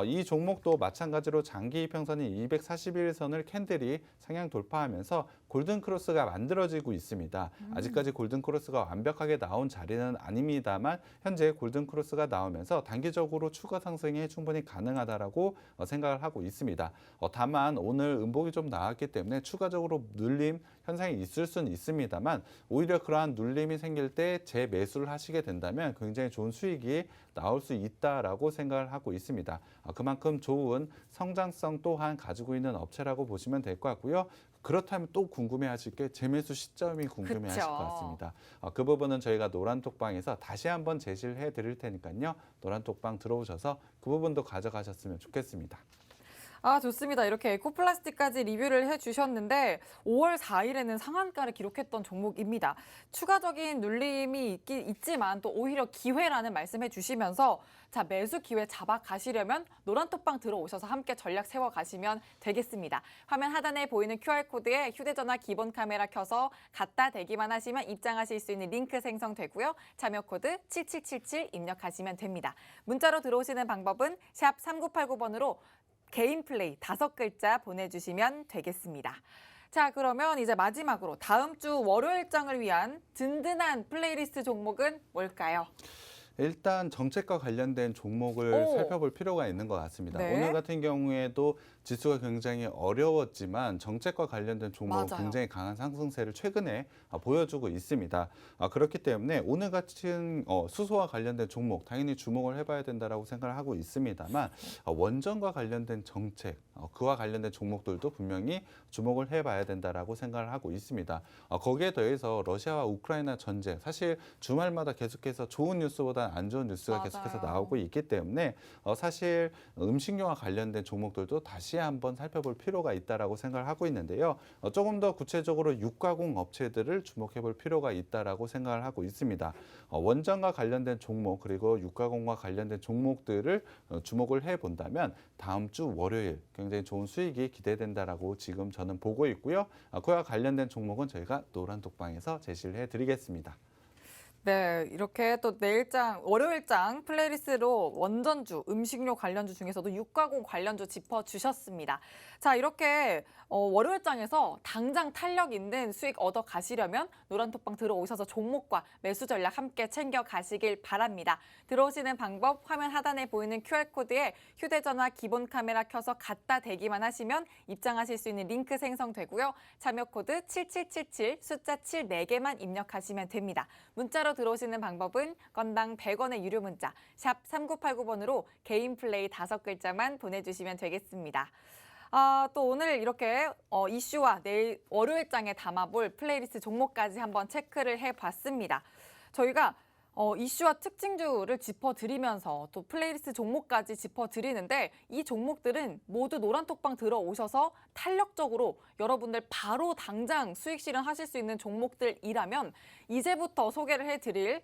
이 종목도 마찬가지로 장기 이평선인 241선을 캔들이 상향 돌파하면서 골든 크로스가 만들어지고 있습니다. 아직까지 골든 크로스가 완벽하게 나온 자리는 아닙니다만 현재 골든 크로스가 나오면서 단기적으로 추가 상승이 충분히 가능하다라고 생각을 하고 있습니다. 다만 오늘 음봉이 좀 나왔기 때문에 추가적으로 눌림 현상이 있을 수는 있습니다만 오히려 그러한 눌림이 생길 때 재매수를 하시게 된다면 굉장히 좋은 수익이 나올 수 있다라고 생각을 하고 있습니다. 그만큼 좋은 성장성 또한 가지고 있는 업체라고 보시면 될 것 같고요. 그렇다면 또 궁금해하실 게 재매수 시점이 궁금해하실 것 같습니다. 그 부분은 저희가 노란톡방에서 다시 한번 제시를 해드릴 테니까요. 노란톡방 들어오셔서 그 부분도 가져가셨으면 좋겠습니다. 좋습니다. 이렇게 에코플라스틱까지 리뷰를 해주셨는데 5월 4일에는 상한가를 기록했던 종목입니다. 추가적인 눌림이 있지만 또 오히려 기회라는 말씀해 주시면서 자 매수 기회 잡아 가시려면 노란톡방 들어오셔서 함께 전략 세워 가시면 되겠습니다. 화면 하단에 보이는 QR코드에 휴대전화 기본 카메라 켜서 갖다 대기만 하시면 입장하실 수 있는 링크 생성되고요. 참여 코드 7777 입력하시면 됩니다. 문자로 들어오시는 방법은 샵 3989번으로 개인 플레이 5글자 보내주시면 되겠습니다. 자, 그러면 이제 마지막으로 다음 주 월요일장을 위한 든든한 플레이리스트 종목은 뭘까요? 일단 정책과 관련된 종목을 살펴볼 필요가 있는 것 같습니다. 네. 오늘 같은 경우에도 지수가 굉장히 어려웠지만 정책과 관련된 종목은 맞아요. 굉장히 강한 상승세를 최근에 보여주고 있습니다. 그렇기 때문에 오늘 같은 수소와 관련된 종목 당연히 주목을 해봐야 된다라고 생각을 하고 있습니다만 원전과 관련된 정책, 그와 관련된 종목들도 분명히 주목을 해봐야 된다라고 생각을 하고 있습니다. 거기에 더해서 러시아와 우크라이나 전쟁, 사실 주말마다 계속해서 좋은 뉴스보다 안 좋은 뉴스가 맞아요. 계속해서 나오고 있기 때문에 사실 음식료와 관련된 종목들도 다시 한번 살펴볼 필요가 있다라고 생각을 하고 있는데요. 조금 더 구체적으로 육가공 업체들을 주목해 볼 필요가 있다라고 생각을 하고 있습니다. 원전과 관련된 종목 그리고 육가공과 관련된 종목들을 주목을 해 본다면 다음 주 월요일 굉장히 좋은 수익이 기대된다라고 지금 저는 보고 있고요. 그와 관련된 종목은 저희가 노란톡방에서 제시를 해드리겠습니다. 네, 이렇게 또 내일장, 월요일장 플레이리스트로 원전주, 음식료 관련주 중에서도 육가공 관련주 짚어주셨습니다. 자, 이렇게 월요일장에서 당장 탄력 있는 수익 얻어 가시려면 노란톡방 들어오셔서 종목과 매수 전략 함께 챙겨 가시길 바랍니다. 들어오시는 방법 화면 하단에 보이는 QR코드에 휴대전화 기본 카메라 켜서 갖다 대기만 하시면 입장하실 수 있는 링크 생성되고요. 참여 코드 7777 숫자 7 4개만 입력하시면 됩니다. 문자로 들어오시는 방법은 건당 100원의 유료 문자 샵 3989번으로 개인 플레이 5글자만 보내주시면 되겠습니다. 또 오늘 이렇게 이슈와 내일 월요일장에 담아볼 플레이리스트 종목까지 한번 체크를 해봤습니다. 저희가 이슈와 특징주를 짚어드리면서 또 플레이리스트 종목까지 짚어드리는데 이 종목들은 모두 노란톡방 들어오셔서 탄력적으로 여러분들 바로 당장 수익 실현하실 수 있는 종목들이라면 이제부터 소개를 해드릴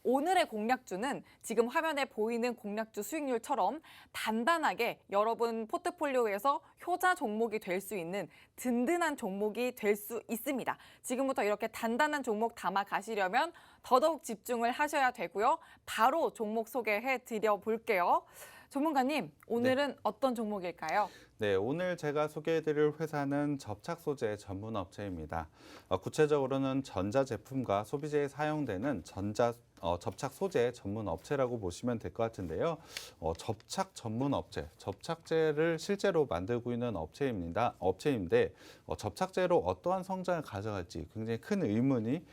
오늘의 공략주는 지금 화면에 보이는 공략주 수익률처럼 단단하게 여러분 포트폴리오에서 효자 종목이 될 수 있는 든든한 종목이 될 수 있습니다. 지금부터 이렇게 단단한 종목 담아 가시려면 더더욱 집중을 하셔야 되고요. 바로 종목 소개해 드려 볼게요. 전문가님, 오늘은 어떤 종목일까요? 네, 오늘 제가 소개해드릴 회사는 접착 소재 전문 업체입니다. 구체적으로는 전자제품과 소비재에 사용되는 접착 소재 전문 업체라고 보시면 될 것 같은데요. 접착 전문 업체, 접착제를 실제로 만들고 있는 업체인데 접착제로 어떠한 성장을 가져갈지 굉장히 큰 의문이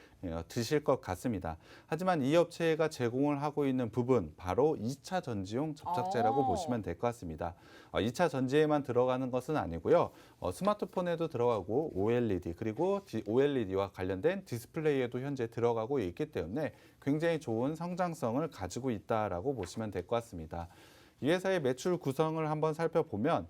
드실 것 같습니다. 하지만 이 업체가 제공을 하고 있는 부분 바로 2차 전지용 접착제라고 보시면 될 것 같습니다. 2차 전지에만 들어가는 것은 아니고요. 스마트폰에도 들어가고 OLED 그리고 OLED와 관련된 디스플레이에도 현재 들어가고 있기 때문에 굉장히 좋은 성장성을 가지고 있다라고 보시면 될 것 같습니다. 이 회사의 매출 구성을 한번 살펴보면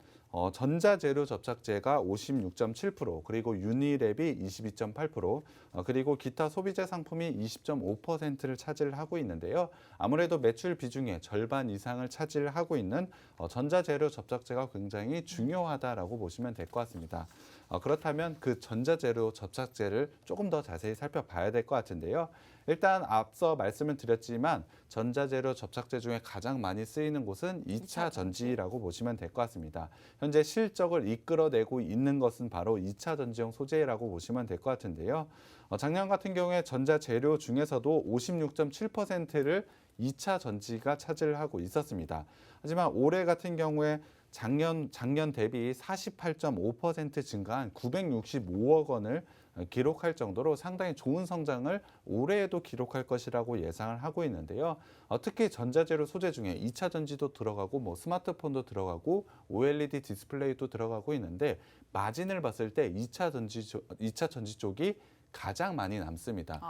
전자재료 접착제가 56.7%, 그리고 유니랩이 22.8%, 그리고 기타 소비재 상품이 20.5%를 차지하고 있는데요. 아무래도 매출 비중의 절반 이상을 차지하고 있는 전자재료 접착제가 굉장히 중요하다라고 보시면 될 것 같습니다. 그렇다면 그 전자재료 접착제를 조금 더 자세히 살펴봐야 될 것 같은데요. 일단 앞서 말씀을 드렸지만 전자재료 접착제 중에 가장 많이 쓰이는 곳은 2차 전지라고 보시면 될 것 같습니다. 현재 실적을 이끌어내고 있는 것은 바로 2차 전지용 소재라고 보시면 될 것 같은데요. 작년 같은 경우에 전자재료 중에서도 56.7%를 2차 전지가 차지를 하고 있었습니다. 하지만 올해 같은 경우에 작년 대비 48.5% 증가한 965억 원을 기록할 정도로 상당히 좋은 성장을 올해에도 기록할 것이라고 예상을 하고 있는데요. 특히 전자재료 소재 중에 2차 전지도 들어가고 스마트폰도 들어가고 OLED 디스플레이도 들어가고 있는데 마진을 봤을 때 2차 전지 쪽이 가장 많이 남습니다.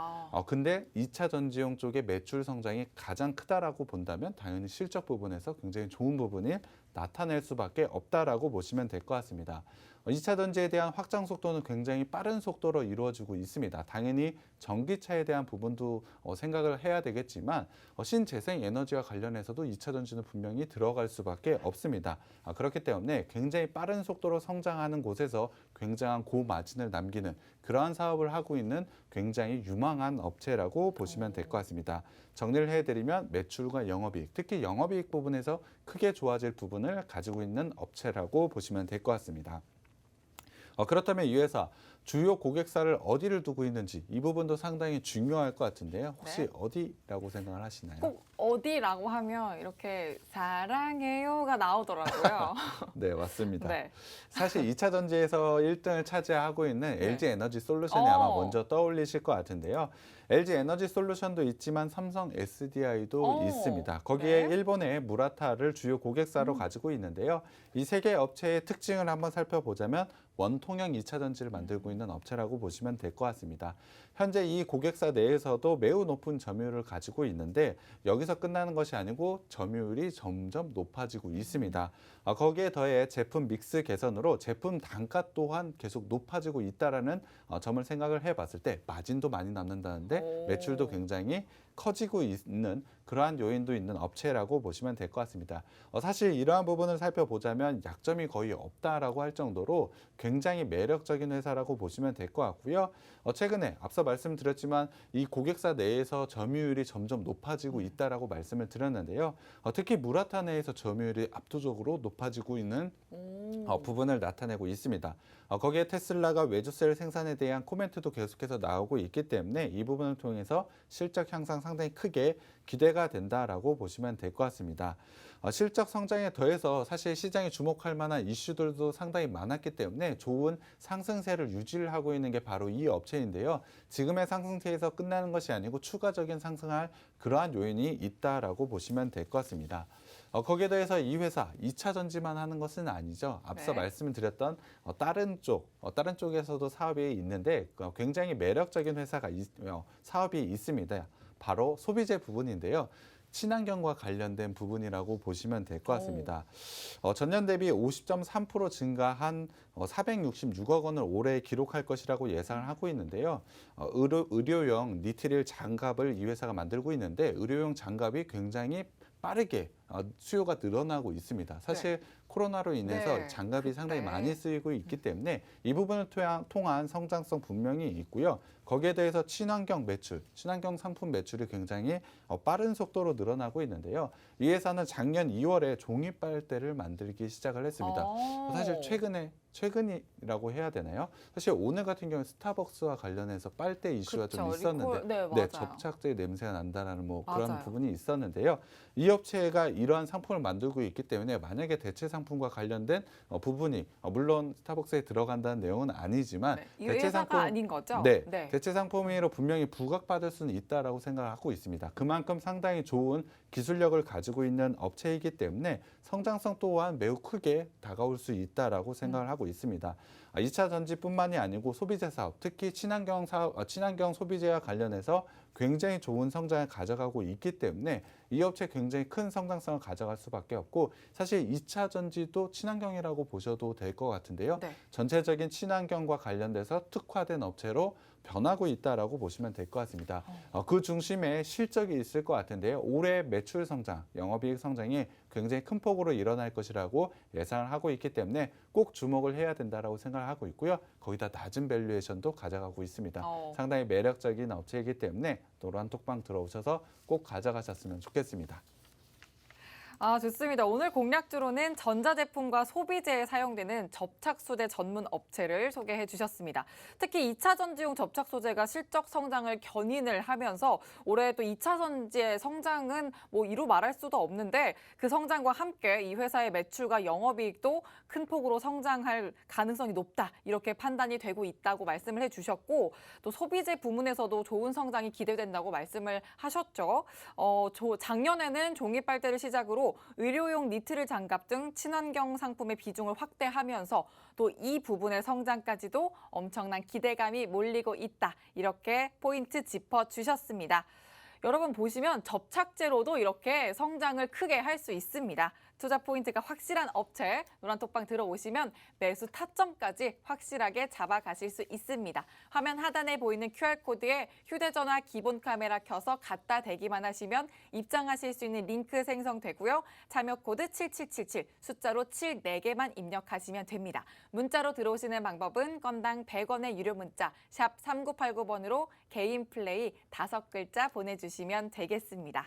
근데 2차 전지용 쪽의 매출 성장이 가장 크다라고 본다면 당연히 실적 부분에서 굉장히 좋은 부분이 나타낼 수밖에 없다라고 보시면 될 것 같습니다. 2차 전지에 대한 확장 속도는 굉장히 빠른 속도로 이루어지고 있습니다. 당연히 전기차에 대한 부분도 생각을 해야 되겠지만 신재생 에너지와 관련해서도 2차 전지는 분명히 들어갈 수밖에 없습니다. 그렇기 때문에 굉장히 빠른 속도로 성장하는 곳에서 굉장한 고마진을 남기는 그러한 사업을 하고 있는 굉장히 유망한 업체라고 보시면 될 것 같습니다. 정리를 해드리면 매출과 영업이익, 특히 영업이익 부분에서 크게 좋아질 부분을 가지고 있는 업체라고 보시면 될 것 같습니다. 그렇다면 이 회사 주요 고객사를 어디를 두고 있는지 이 부분도 상당히 중요할 것 같은데요. 혹시 네. 어디라고 생각을 하시나요? 꼭 어디라고 하면 이렇게 사랑해요가 나오더라고요. 네, 맞습니다. 네. 사실 2차 전지에서 1등을 차지하고 있는 네. LG 에너지 솔루션이 아마 먼저 떠올리실 것 같은데요. LG 에너지 솔루션도 있지만 삼성 SDI도 있습니다. 거기에 네. 일본의 무라타를 주요 고객사로 가지고 있는데요. 이 세 개 업체의 특징을 한번 살펴보자면 원통형 2차 전지를 만들고 있는 업체라고 보시면 될 것 같습니다. 현재 이 고객사 내에서도 매우 높은 점유율을 가지고 있는데 여기서 끝나는 것이 아니고 점유율이 점점 높아지고 있습니다. 거기에 더해 제품 믹스 개선으로 제품 단가 또한 계속 높아지고 있다라는 점을 생각을 해봤을 때 마진도 많이 남는다는데 매출도 굉장히 커지고 있는 그러한 요인도 있는 업체라고 보시면 될 것 같습니다. 사실 이러한 부분을 살펴보자면 약점이 거의 없다라고 할 정도로 굉장히 매력적인 회사라고 보시면 될 것 같고요. 최근에 앞서 말씀드렸지만 이 고객사 내에서 점유율이 점점 높아지고 있다라고 말씀을 드렸는데요. 특히 무라타 내에서 점유율이 압도적으로 높아지고 있는 부분을 나타내고 있습니다. 거기에 테슬라가 외주셀 생산에 대한 코멘트도 계속해서 나오고 있기 때문에 이 부분을 통해서 실적 향상 상당히 크게 기대가 된다라고 보시면 될 것 같습니다. 실적 성장에 더해서 사실 시장이 주목할 만한 이슈들도 상당히 많았기 때문에 좋은 상승세를 유지를 하고 있는 게 바로 이 업체인데요. 지금의 상승세에서 끝나는 것이 아니고 추가적인 상승할 그러한 요인이 있다라고 보시면 될 것 같습니다. 거기에 더해서 이 회사 2차 전지만 하는 것은 아니죠. 앞서 말씀을 드렸던 다른 쪽에서도 사업이 있는데 굉장히 매력적인 사업이 있습니다. 바로 소비재 부분인데요. 친환경과 관련된 부분이라고 보시면 될 것 같습니다. 전년 대비 50.3% 증가한 466억 원을 올해 기록할 것이라고 예상을 하고 있는데요. 의료용 니트릴 장갑을 이 회사가 만들고 있는데 의료용 장갑이 굉장히 빠르게 수요가 늘어나고 있습니다. 사실 코로나로 인해서 네, 장갑이 상당히 그때. 많이 쓰이고 있기 때문에 이 부분을 통한 성장성 분명히 있고요. 거기에 대해서 친환경 매출, 친환경 상품 매출이 굉장히 빠른 속도로 늘어나고 있는데요. 이 회사는 작년 2월에 종이 빨대를 만들기 시작을 했습니다. 사실 최근이라고 해야 되나요? 사실 오늘 같은 경우에 스타벅스와 관련해서 빨대 이슈가 좀 그쵸, 있었는데 리콜, 네, 맞아요. 접착제 냄새가 난다라는 그런 맞아요. 부분이 있었는데요. 이 업체가 이러한 상품을 만들고 있기 때문에 만약에 대체 상품과 관련된 부분이 물론 스타벅스에 들어간다는 내용은 아니지만 네, 이 대체 회사가 상품 아닌 거죠? 네, 대체 상품으로 분명히 부각받을 수는 있다라고 생각을 하고 있습니다. 그만큼 상당히 좋은 기술력을 가지고 있는 업체이기 때문에 성장성 또한 매우 크게 다가올 수 있다라고 생각을 하고 있습니다. 2차 전지뿐만이 아니고 소비재 사업, 특히 친환경 사업, 친환경 소비재와 관련해서 굉장히 좋은 성장을 가져가고 있기 때문에 이 업체 굉장히 큰 성장성을 가져갈 수밖에 없고 사실 2차 전지도 친환경이라고 보셔도 될 것 같은데요. 네. 전체적인 친환경과 관련돼서 특화된 업체로 변하고 있다라고 보시면 될 것 같습니다. 그 중심에 실적이 있을 것 같은데요. 올해 매출 성장, 영업이익 성장이 굉장히 큰 폭으로 일어날 것이라고 예상을 하고 있기 때문에 꼭 주목을 해야 된다라고 생각을 하고 있고요. 거기다 낮은 밸류에이션도 가져가고 있습니다. 상당히 매력적인 업체이기 때문에 노란톡방 들어오셔서 꼭 가져가셨으면 좋겠습니다. 좋습니다. 오늘 공략주로는 전자제품과 소비재에 사용되는 접착소재 전문 업체를 소개해 주셨습니다. 특히 2차 전지용 접착소재가 실적 성장을 견인을 하면서 올해 또 2차 전지의 성장은 이루 말할 수도 없는데 그 성장과 함께 이 회사의 매출과 영업이익도 큰 폭으로 성장할 가능성이 높다. 이렇게 판단이 되고 있다고 말씀을 해주셨고 또 소비재 부문에서도 좋은 성장이 기대된다고 말씀을 하셨죠. 작년에는 종이 빨대를 시작으로 의료용 니트릴 장갑 등 친환경 상품의 비중을 확대하면서 또 이 부분의 성장까지도 엄청난 기대감이 몰리고 있다. 이렇게 포인트 짚어주셨습니다. 여러분 보시면 접착제로도 이렇게 성장을 크게 할 수 있습니다. 투자 포인트가 확실한 업체 노란톡방 들어오시면 매수 타점까지 확실하게 잡아가실 수 있습니다. 화면 하단에 보이는 QR코드에 휴대전화 기본 카메라 켜서 갖다 대기만 하시면 입장하실 수 있는 링크 생성되고요. 참여 코드 7777 숫자로 7 4개만 입력하시면 됩니다. 문자로 들어오시는 방법은 건당 100원의 유료 문자 샵 3989번으로 개인 플레이 5글자 보내주시면 되겠습니다.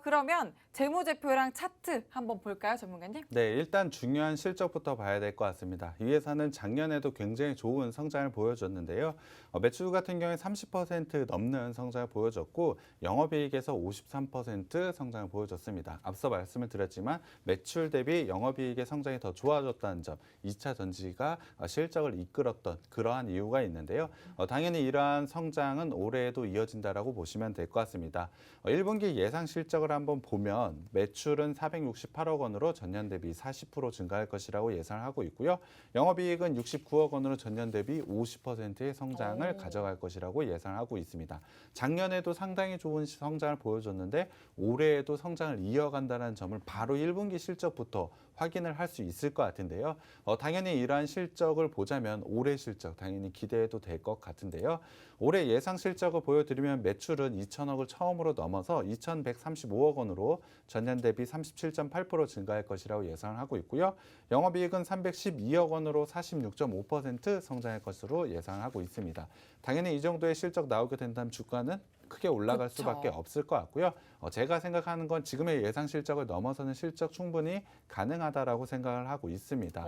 그러면 재무제표랑 차트 한번 볼까요, 전문가님? 네, 일단 중요한 실적부터 봐야 될 것 같습니다. 이 회사는 작년에도 굉장히 좋은 성장을 보여줬는데요. 매출 같은 경우에 30% 넘는 성장을 보여줬고 영업이익에서 53% 성장을 보여줬습니다. 앞서 말씀을 드렸지만 매출 대비 영업이익의 성장이 더 좋아졌다는 점, 2차 전지가 실적을 이끌었던 그러한 이유가 있는데요. 당연히 이러한 성장은 올해에도 이어진다라고 보시면 될 것 같습니다. 1분기 예상 실적을 한번 보면 매출은 468억 원으로 전년 대비 40% 증가할 것이라고 예상을 하고 있고요. 영업이익은 69억 원으로 전년 대비 50%의 성장을 가져갈 것이라고 예상을 하고 있습니다. 작년에도 상당히 좋은 성장을 보여줬는데 올해에도 성장을 이어간다는 점을 바로 1분기 실적부터 확인을 할 수 있을 것 같은데요. 당연히 이러한 실적을 보자면 올해 실적 당연히 기대해도 될 것 같은데요. 올해 예상 실적을 보여드리면 매출은 2천억을 처음으로 넘어서 2,135억 원으로 전년 대비 37.8% 증가할 것이라고 예상을 하고 있고요. 영업이익은 312억 원으로 46.5% 성장할 것으로 예상을 하고 있습니다. 당연히 이 정도의 실적 나오게 된다면 주가는 크게 올라갈 그쵸. 수밖에 없을 것 같고요. 제가 생각하는 건 지금의 예상 실적을 넘어서는 실적 충분히 가능하다라고 생각을 하고 있습니다.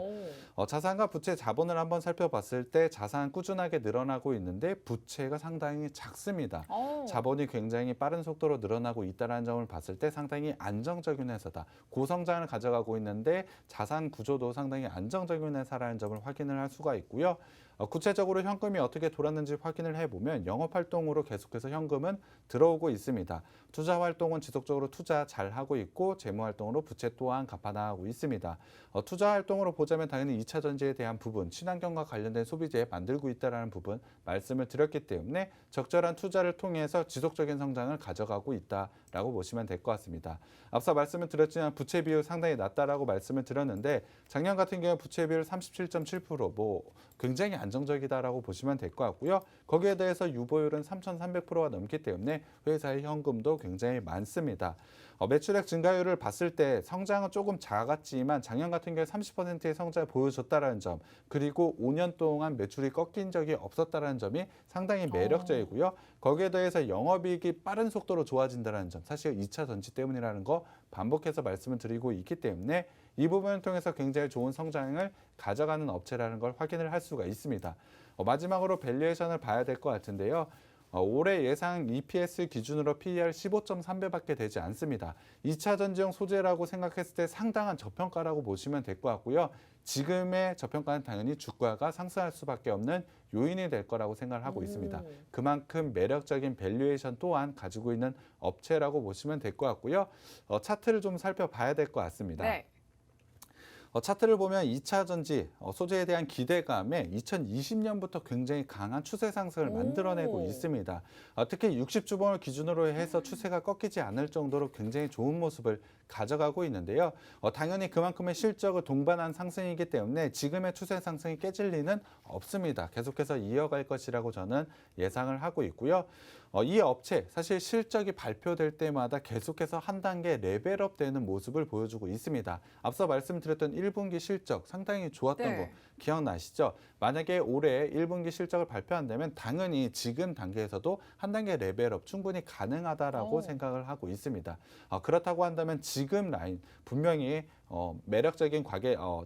자산과 부채 자본을 한번 살펴봤을 때 자산 꾸준하게 늘어나고 있는데 부채가 상당히 작습니다. 자본이 굉장히 빠른 속도로 늘어나고 있다는 점을 봤을 때 상당히 안정적인 회사다. 고성장을 가져가고 있는데 자산 구조도 상당히 안정적인 회사라는 점을 확인을 할 수가 있고요. 구체적으로 현금이 어떻게 돌았는지 확인을 해보면 영업활동으로 계속해서 현금은 들어오고 있습니다. 투자활동은 지속적으로 투자 잘하고 있고 재무활동으로 부채 또한 갚아나가고 있습니다. 투자활동으로 보자면 당연히 2차 전지에 대한 부분, 친환경과 관련된 소비재 만들고 있다는 부분 말씀을 드렸기 때문에 적절한 투자를 통해서 지속적인 성장을 가져가고 있다라고 보시면 될 것 같습니다. 앞서 말씀을 드렸지만 부채 비율 상당히 낮다라고 말씀을 드렸는데 작년 같은 경우 부채 비율 37.7%, 굉장히 안정적이다라고 보시면 될 것 같고요. 거기에 대해서 유보율은 3,300%가 넘기 때문에 회사의 현금도 굉장히 많습니다. 매출액 증가율을 봤을 때 성장은 조금 작았지만 작년 같은 경우에 30%의 성장을 보여줬다는 점, 그리고 5년 동안 매출이 꺾인 적이 없었다는 점이 상당히 매력적이고요. 거기에 대해서 영업이익이 빠른 속도로 좋아진다는 점, 사실 2차 전지 때문이라는 거 반복해서 말씀을 드리고 있기 때문에 이 부분을 통해서 굉장히 좋은 성장을 가져가는 업체라는 걸 확인을 할 수가 있습니다. 마지막으로 밸류에이션을 봐야 될 것 같은데요. 올해 예상 EPS 기준으로 PER 15.3배밖에 되지 않습니다. 2차 전지용 소재라고 생각했을 때 상당한 저평가라고 보시면 될 것 같고요. 지금의 저평가는 당연히 주가가 상승할 수밖에 없는 요인이 될 거라고 생각을 하고 있습니다. 그만큼 매력적인 밸류에이션 또한 가지고 있는 업체라고 보시면 될 것 같고요. 차트를 좀 살펴봐야 될 것 같습니다. 네. 차트를 보면 2차 전지 소재에 대한 기대감에 2020년부터 굉장히 강한 추세 상승을 만들어내고 있습니다. 특히 60주봉을 기준으로 해서 추세가 꺾이지 않을 정도로 굉장히 좋은 모습을 가져가고 있는데요. 당연히 그만큼의 실적을 동반한 상승이기 때문에 지금의 추세 상승이 깨질 리는 없습니다. 계속해서 이어갈 것이라고 저는 예상을 하고 있고요. 이 업체 사실 실적이 발표될 때마다 계속해서 한 단계 레벨업 되는 모습을 보여주고 있습니다. 앞서 말씀드렸던 1분기 실적 상당히 좋았던 네. 거 기억나시죠? 만약에 올해 1분기 실적을 발표한다면 당연히 지금 단계에서도 한 단계 레벨업 충분히 가능하다라고 생각을 하고 있습니다. 그렇다고 한다면 지금 라인 분명히 매력적인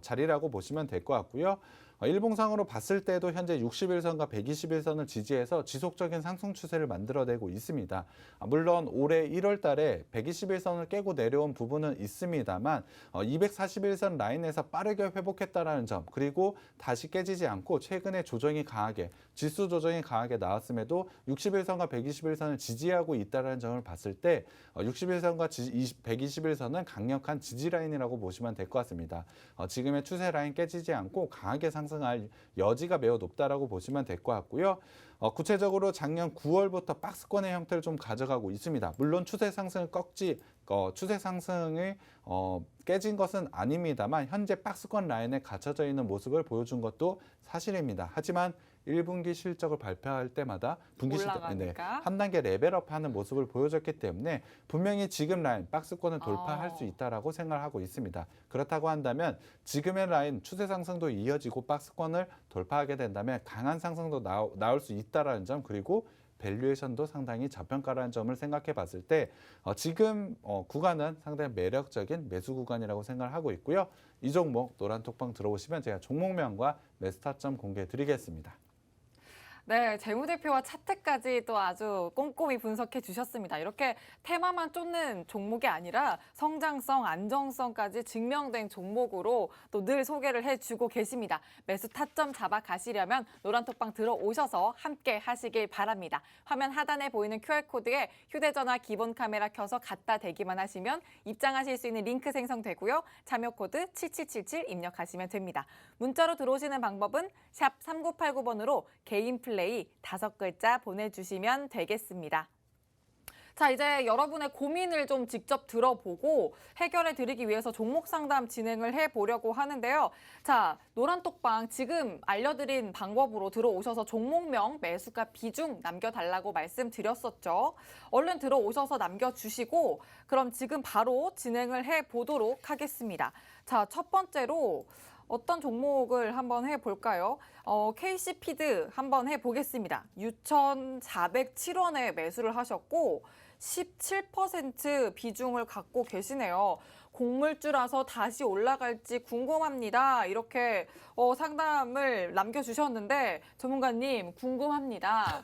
자리라고 보시면 될 것 같고요. 일봉상으로 봤을 때도 현재 61선과 121선을 지지해서 지속적인 상승 추세를 만들어내고 있습니다. 물론 올해 1월 달에 121선을 깨고 내려온 부분은 있습니다만 241선 라인에서 빠르게 회복했다는 점, 그리고 다시 깨지지 않고 최근에 조정이 강하게, 지수 조정이 강하게 나왔음에도 61선과 121선을 지지하고 있다는 점을 봤을 때 61선과 121선은 강력한 지지 라인이라고 보시면 될 것 같습니다. 지금의 추세 라인 깨지지 않고 강하게 상승할 여지가 매우 높다라고 보시면 될 것 같고요. 구체적으로 작년 9월부터 박스권의 형태를 좀 가져가고 있습니다. 물론 추세 상승을 깨진 것은 아닙니다만 현재 박스권 라인에 갇혀져 있는 모습을 보여준 것도 사실입니다. 하지만 1분기 실적을 발표할 때마다 한 단계 레벨업하는 모습을 보여줬기 때문에 분명히 지금 라인 박스권을 돌파할 수 있다라고 생각하고 있습니다. 그렇다고 한다면 지금의 라인 추세 상승도 이어지고 박스권을 돌파하게 된다면 강한 상승도 나올 수 있다라는 점, 그리고 밸류에이션도 상당히 저평가라는 점을 생각해 봤을 때 지금 구간은 상당히 매력적인 매수 구간이라고 생각을 하고 있고요. 이 종목 노란톡방 들어오시면 제가 종목명과 매수 타점 공개해 드리겠습니다. 네, 재무대표와 차트까지 또 아주 꼼꼼히 분석해 주셨습니다. 이렇게 테마만 쫓는 종목이 아니라 성장성, 안정성까지 증명된 종목으로 또 늘 소개를 해주고 계십니다. 매수 타점 잡아 가시려면 노란톡방 들어오셔서 함께 하시길 바랍니다. 화면 하단에 보이는 QR코드에 휴대전화 기본 카메라 켜서 갖다 대기만 하시면 입장하실 수 있는 링크 생성되고요. 참여 코드 7777 입력하시면 됩니다. 문자로 들어오시는 방법은 샵 3989번으로 개인 플레이 5글자 보내주시면 되겠습니다. 자, 이제 여러분의 고민을 좀 직접 들어보고 해결해 드리기 위해서 종목 상담 진행을 해보려고 하는데요. 자, 노란톡방 지금 알려드린 방법으로 들어오셔서 종목명, 매수가 비중 남겨달라고 말씀드렸었죠. 얼른 들어오셔서 남겨주시고 그럼 지금 바로 진행을 해보도록 하겠습니다. 자, 첫 번째로 어떤 종목을 한번 해볼까요? KC피드 한번 해보겠습니다. 6,407원에 매수를 하셨고 17% 비중을 갖고 계시네요. 곡물주라서 다시 올라갈지 궁금합니다. 이렇게 상담을 남겨주셨는데 전문가님 궁금합니다.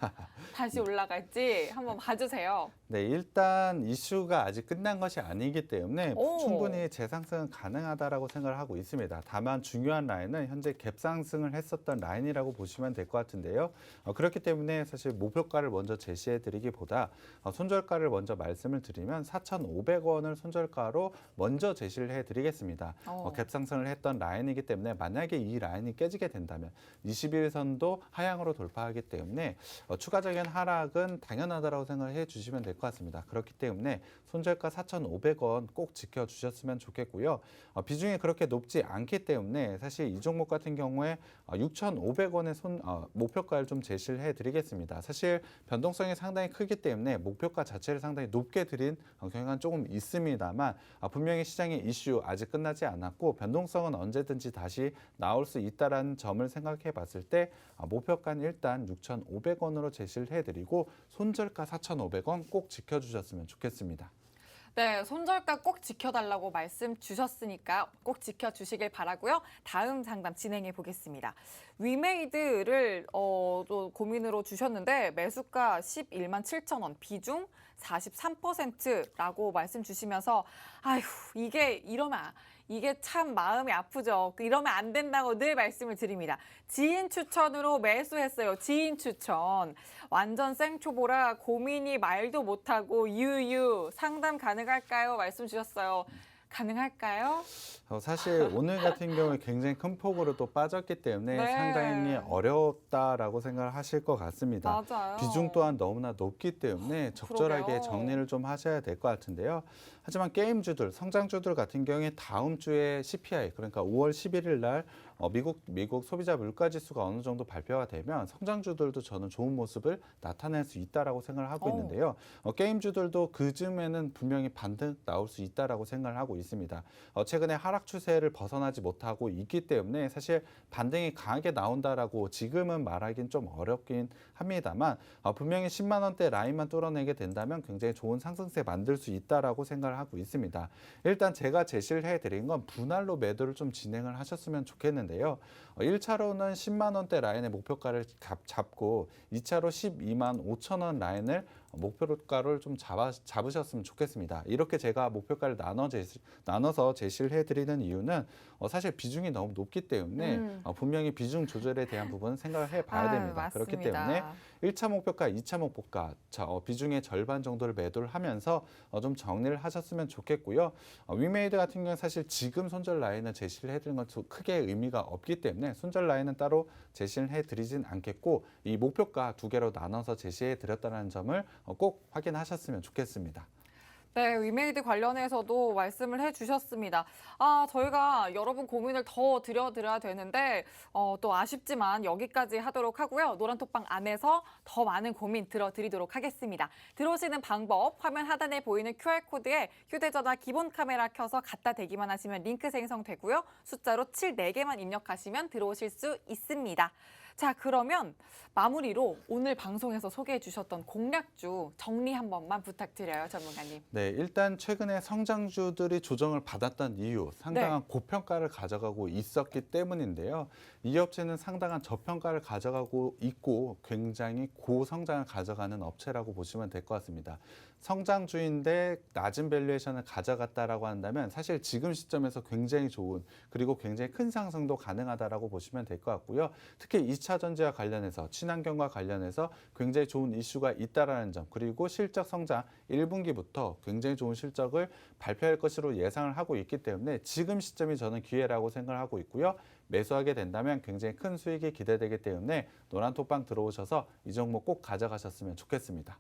다시 올라갈지 한번 봐주세요. 네, 일단 이슈가 아직 끝난 것이 아니기 때문에 오. 충분히 재상승은 가능하다라고 생각을 하고 있습니다. 다만 중요한 라인은 현재 갭상승을 했었던 라인이라고 보시면 될 것 같은데요. 그렇기 때문에 사실 목표가를 먼저 제시해 드리기보다 손절가를 먼저 말씀을 드리면 4,500원을 손절가로 먼저 제시를 해 드리겠습니다. 갭상승을 했던 라인이기 때문에 만약에 이 라인이 깨지게 된다면 21선도 하향으로 돌파하기 때문에 추가적인 하락은 당연하다고 생각해 주시면 될 것 같습니다. 그렇기 때문에 손절가 4,500원 꼭 지켜주셨으면 좋겠고요. 비중이 그렇게 높지 않기 때문에 사실 이 종목 같은 경우에 6,500원의 목표가를 좀 제시를 해드리겠습니다. 사실 변동성이 상당히 크기 때문에 목표가 자체를 상당히 높게 드린 경향은 조금 있습니다만 분명히 시장의 이슈 아직 끝나지 않았고 변동성은 언제든지 다시 나올 수 있다는 점을 생각해 봤을 때 목표가는 일단 6,500원으로 제시를 해드리고 손절가 4,500원 꼭 지켜주셨으면 좋겠습니다. 네, 손절가 꼭 지켜달라고 말씀 주셨으니까 꼭 지켜주시길 바라고요. 다음 상담 진행해 보겠습니다. 위메이드를 또 고민으로 주셨는데 매수가 11만 7천 원, 비중 43%라고 말씀 주시면서 아휴 이게 참 마음이 아프죠. 이러면 안 된다고 늘 말씀을 드립니다. 지인 추천으로 매수했어요. 지인 추천. 완전 생초보라 고민이 말도 못하고 유유 상담 가능할까요? 말씀 주셨어요. 가능할까요? 사실 오늘 같은 경우에 굉장히 큰 폭으로 또 빠졌기 때문에 네. 상당히 어렵다라고 생각을 하실 것 같습니다. 맞아요. 비중 또한 너무나 높기 때문에 적절하게 그러게요. 정리를 좀 하셔야 될 것 같은데요. 하지만 게임주들, 성장주들 같은 경우에 다음 주에 CPI, 그러니까 5월 11일 날 미국 소비자 물가지수가 어느 정도 발표가 되면 성장주들도 저는 좋은 모습을 나타낼 수 있다라고 생각을 하고 있는데요. 게임주들도 그 즈음에는 분명히 반등 나올 수 있다라고 생각을 하고 있습니다. 최근에 하락 추세를 벗어나지 못하고 있기 때문에 사실 반등이 강하게 나온다라고 지금은 말하기는 좀 어렵긴 합니다만 분명히 10만 원대 라인만 뚫어내게 된다면 굉장히 좋은 상승세 만들 수 있다라고 생각을 하고 있습니다. 일단 제가 제시를 해드린 건 분할로 매도를 좀 진행을 하셨으면 좋겠는데요. 1차로는 10만 원대 라인의 목표가를 잡고 2차로 12만 5천 원 라인을 목표가를 좀 잡으셨으면 좋겠습니다. 이렇게 제가 목표가를 나눠서 제시를 해드리는 이유는 사실 비중이 너무 높기 때문에 분명히 비중 조절에 대한 부분은 생각을 해봐야 됩니다. 맞습니다. 그렇기 때문에 1차 목표가, 2차 목표가 비중의 절반 정도를 매도를 하면서 좀 정리를 하셨으면 좋겠고요. 위메이드 같은 경우는 사실 지금 손절 라인을 제시를 해드리는 건 크게 의미가 없기 때문에 손절 라인은 따로 제시를 해드리진 않겠고 이 목표가 두 개로 나눠서 제시해드렸다는 점을 꼭 확인하셨으면 좋겠습니다. 네, 위메이드 관련해서도 말씀을 해주셨습니다. 저희가 여러분 고민을 더 드려야 되는데 또 아쉽지만 여기까지 하도록 하고요. 노란톡방 안에서 더 많은 고민 들어드리도록 하겠습니다. 들어오시는 방법, 화면 하단에 보이는 QR코드에 휴대전화 기본 카메라 켜서 갖다 대기만 하시면 링크 생성되고요. 숫자로 7, 4개만 입력하시면 들어오실 수 있습니다. 자, 그러면 마무리로 오늘 방송에서 소개해 주셨던 공략주 정리 한 번만 부탁드려요, 전문가님. 네, 일단 최근에 성장주들이 조정을 받았던 이유, 상당한 고평가를 가져가고 있었기 때문인데요. 이 업체는 상당한 저평가를 가져가고 있고 굉장히 고성장을 가져가는 업체라고 보시면 될 것 같습니다. 성장주인데 낮은 밸류에이션을 가져갔다라고 한다면 사실 지금 시점에서 굉장히 좋은 그리고 굉장히 큰 상승도 가능하다라고 보시면 될 것 같고요. 특히 2차 전지와 관련해서 친환경과 관련해서 굉장히 좋은 이슈가 있다라는 점 그리고 실적 성장 1분기부터 굉장히 좋은 실적을 발표할 것으로 예상을 하고 있기 때문에 지금 시점이 저는 기회라고 생각을 하고 있고요. 매수하게 된다면 굉장히 큰 수익이 기대되기 때문에 노란톡방 들어오셔서 이 종목 꼭 가져가셨으면 좋겠습니다.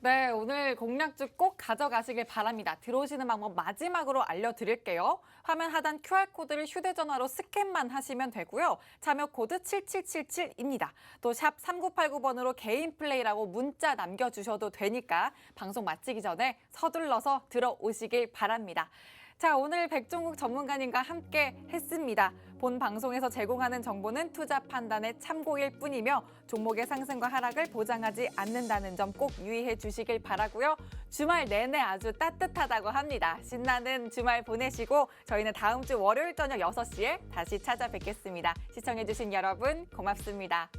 네, 오늘 공략주 꼭 가져가시길 바랍니다. 들어오시는 방법 마지막으로 알려드릴게요. 화면 하단 QR코드를 휴대전화로 스캔만 하시면 되고요. 참여 코드 7777입니다. 또 샵 3989번으로 개인 플레이라고 문자 남겨주셔도 되니까 방송 마치기 전에 서둘러서 들어오시길 바랍니다. 자, 오늘 백종국 전문가님과 함께 했습니다. 본 방송에서 제공하는 정보는 투자 판단의 참고일 뿐이며 종목의 상승과 하락을 보장하지 않는다는 점 꼭 유의해 주시길 바라고요. 주말 내내 아주 따뜻하다고 합니다. 신나는 주말 보내시고 저희는 다음 주 월요일 저녁 6시에 다시 찾아뵙겠습니다. 시청해 주신 여러분 고맙습니다.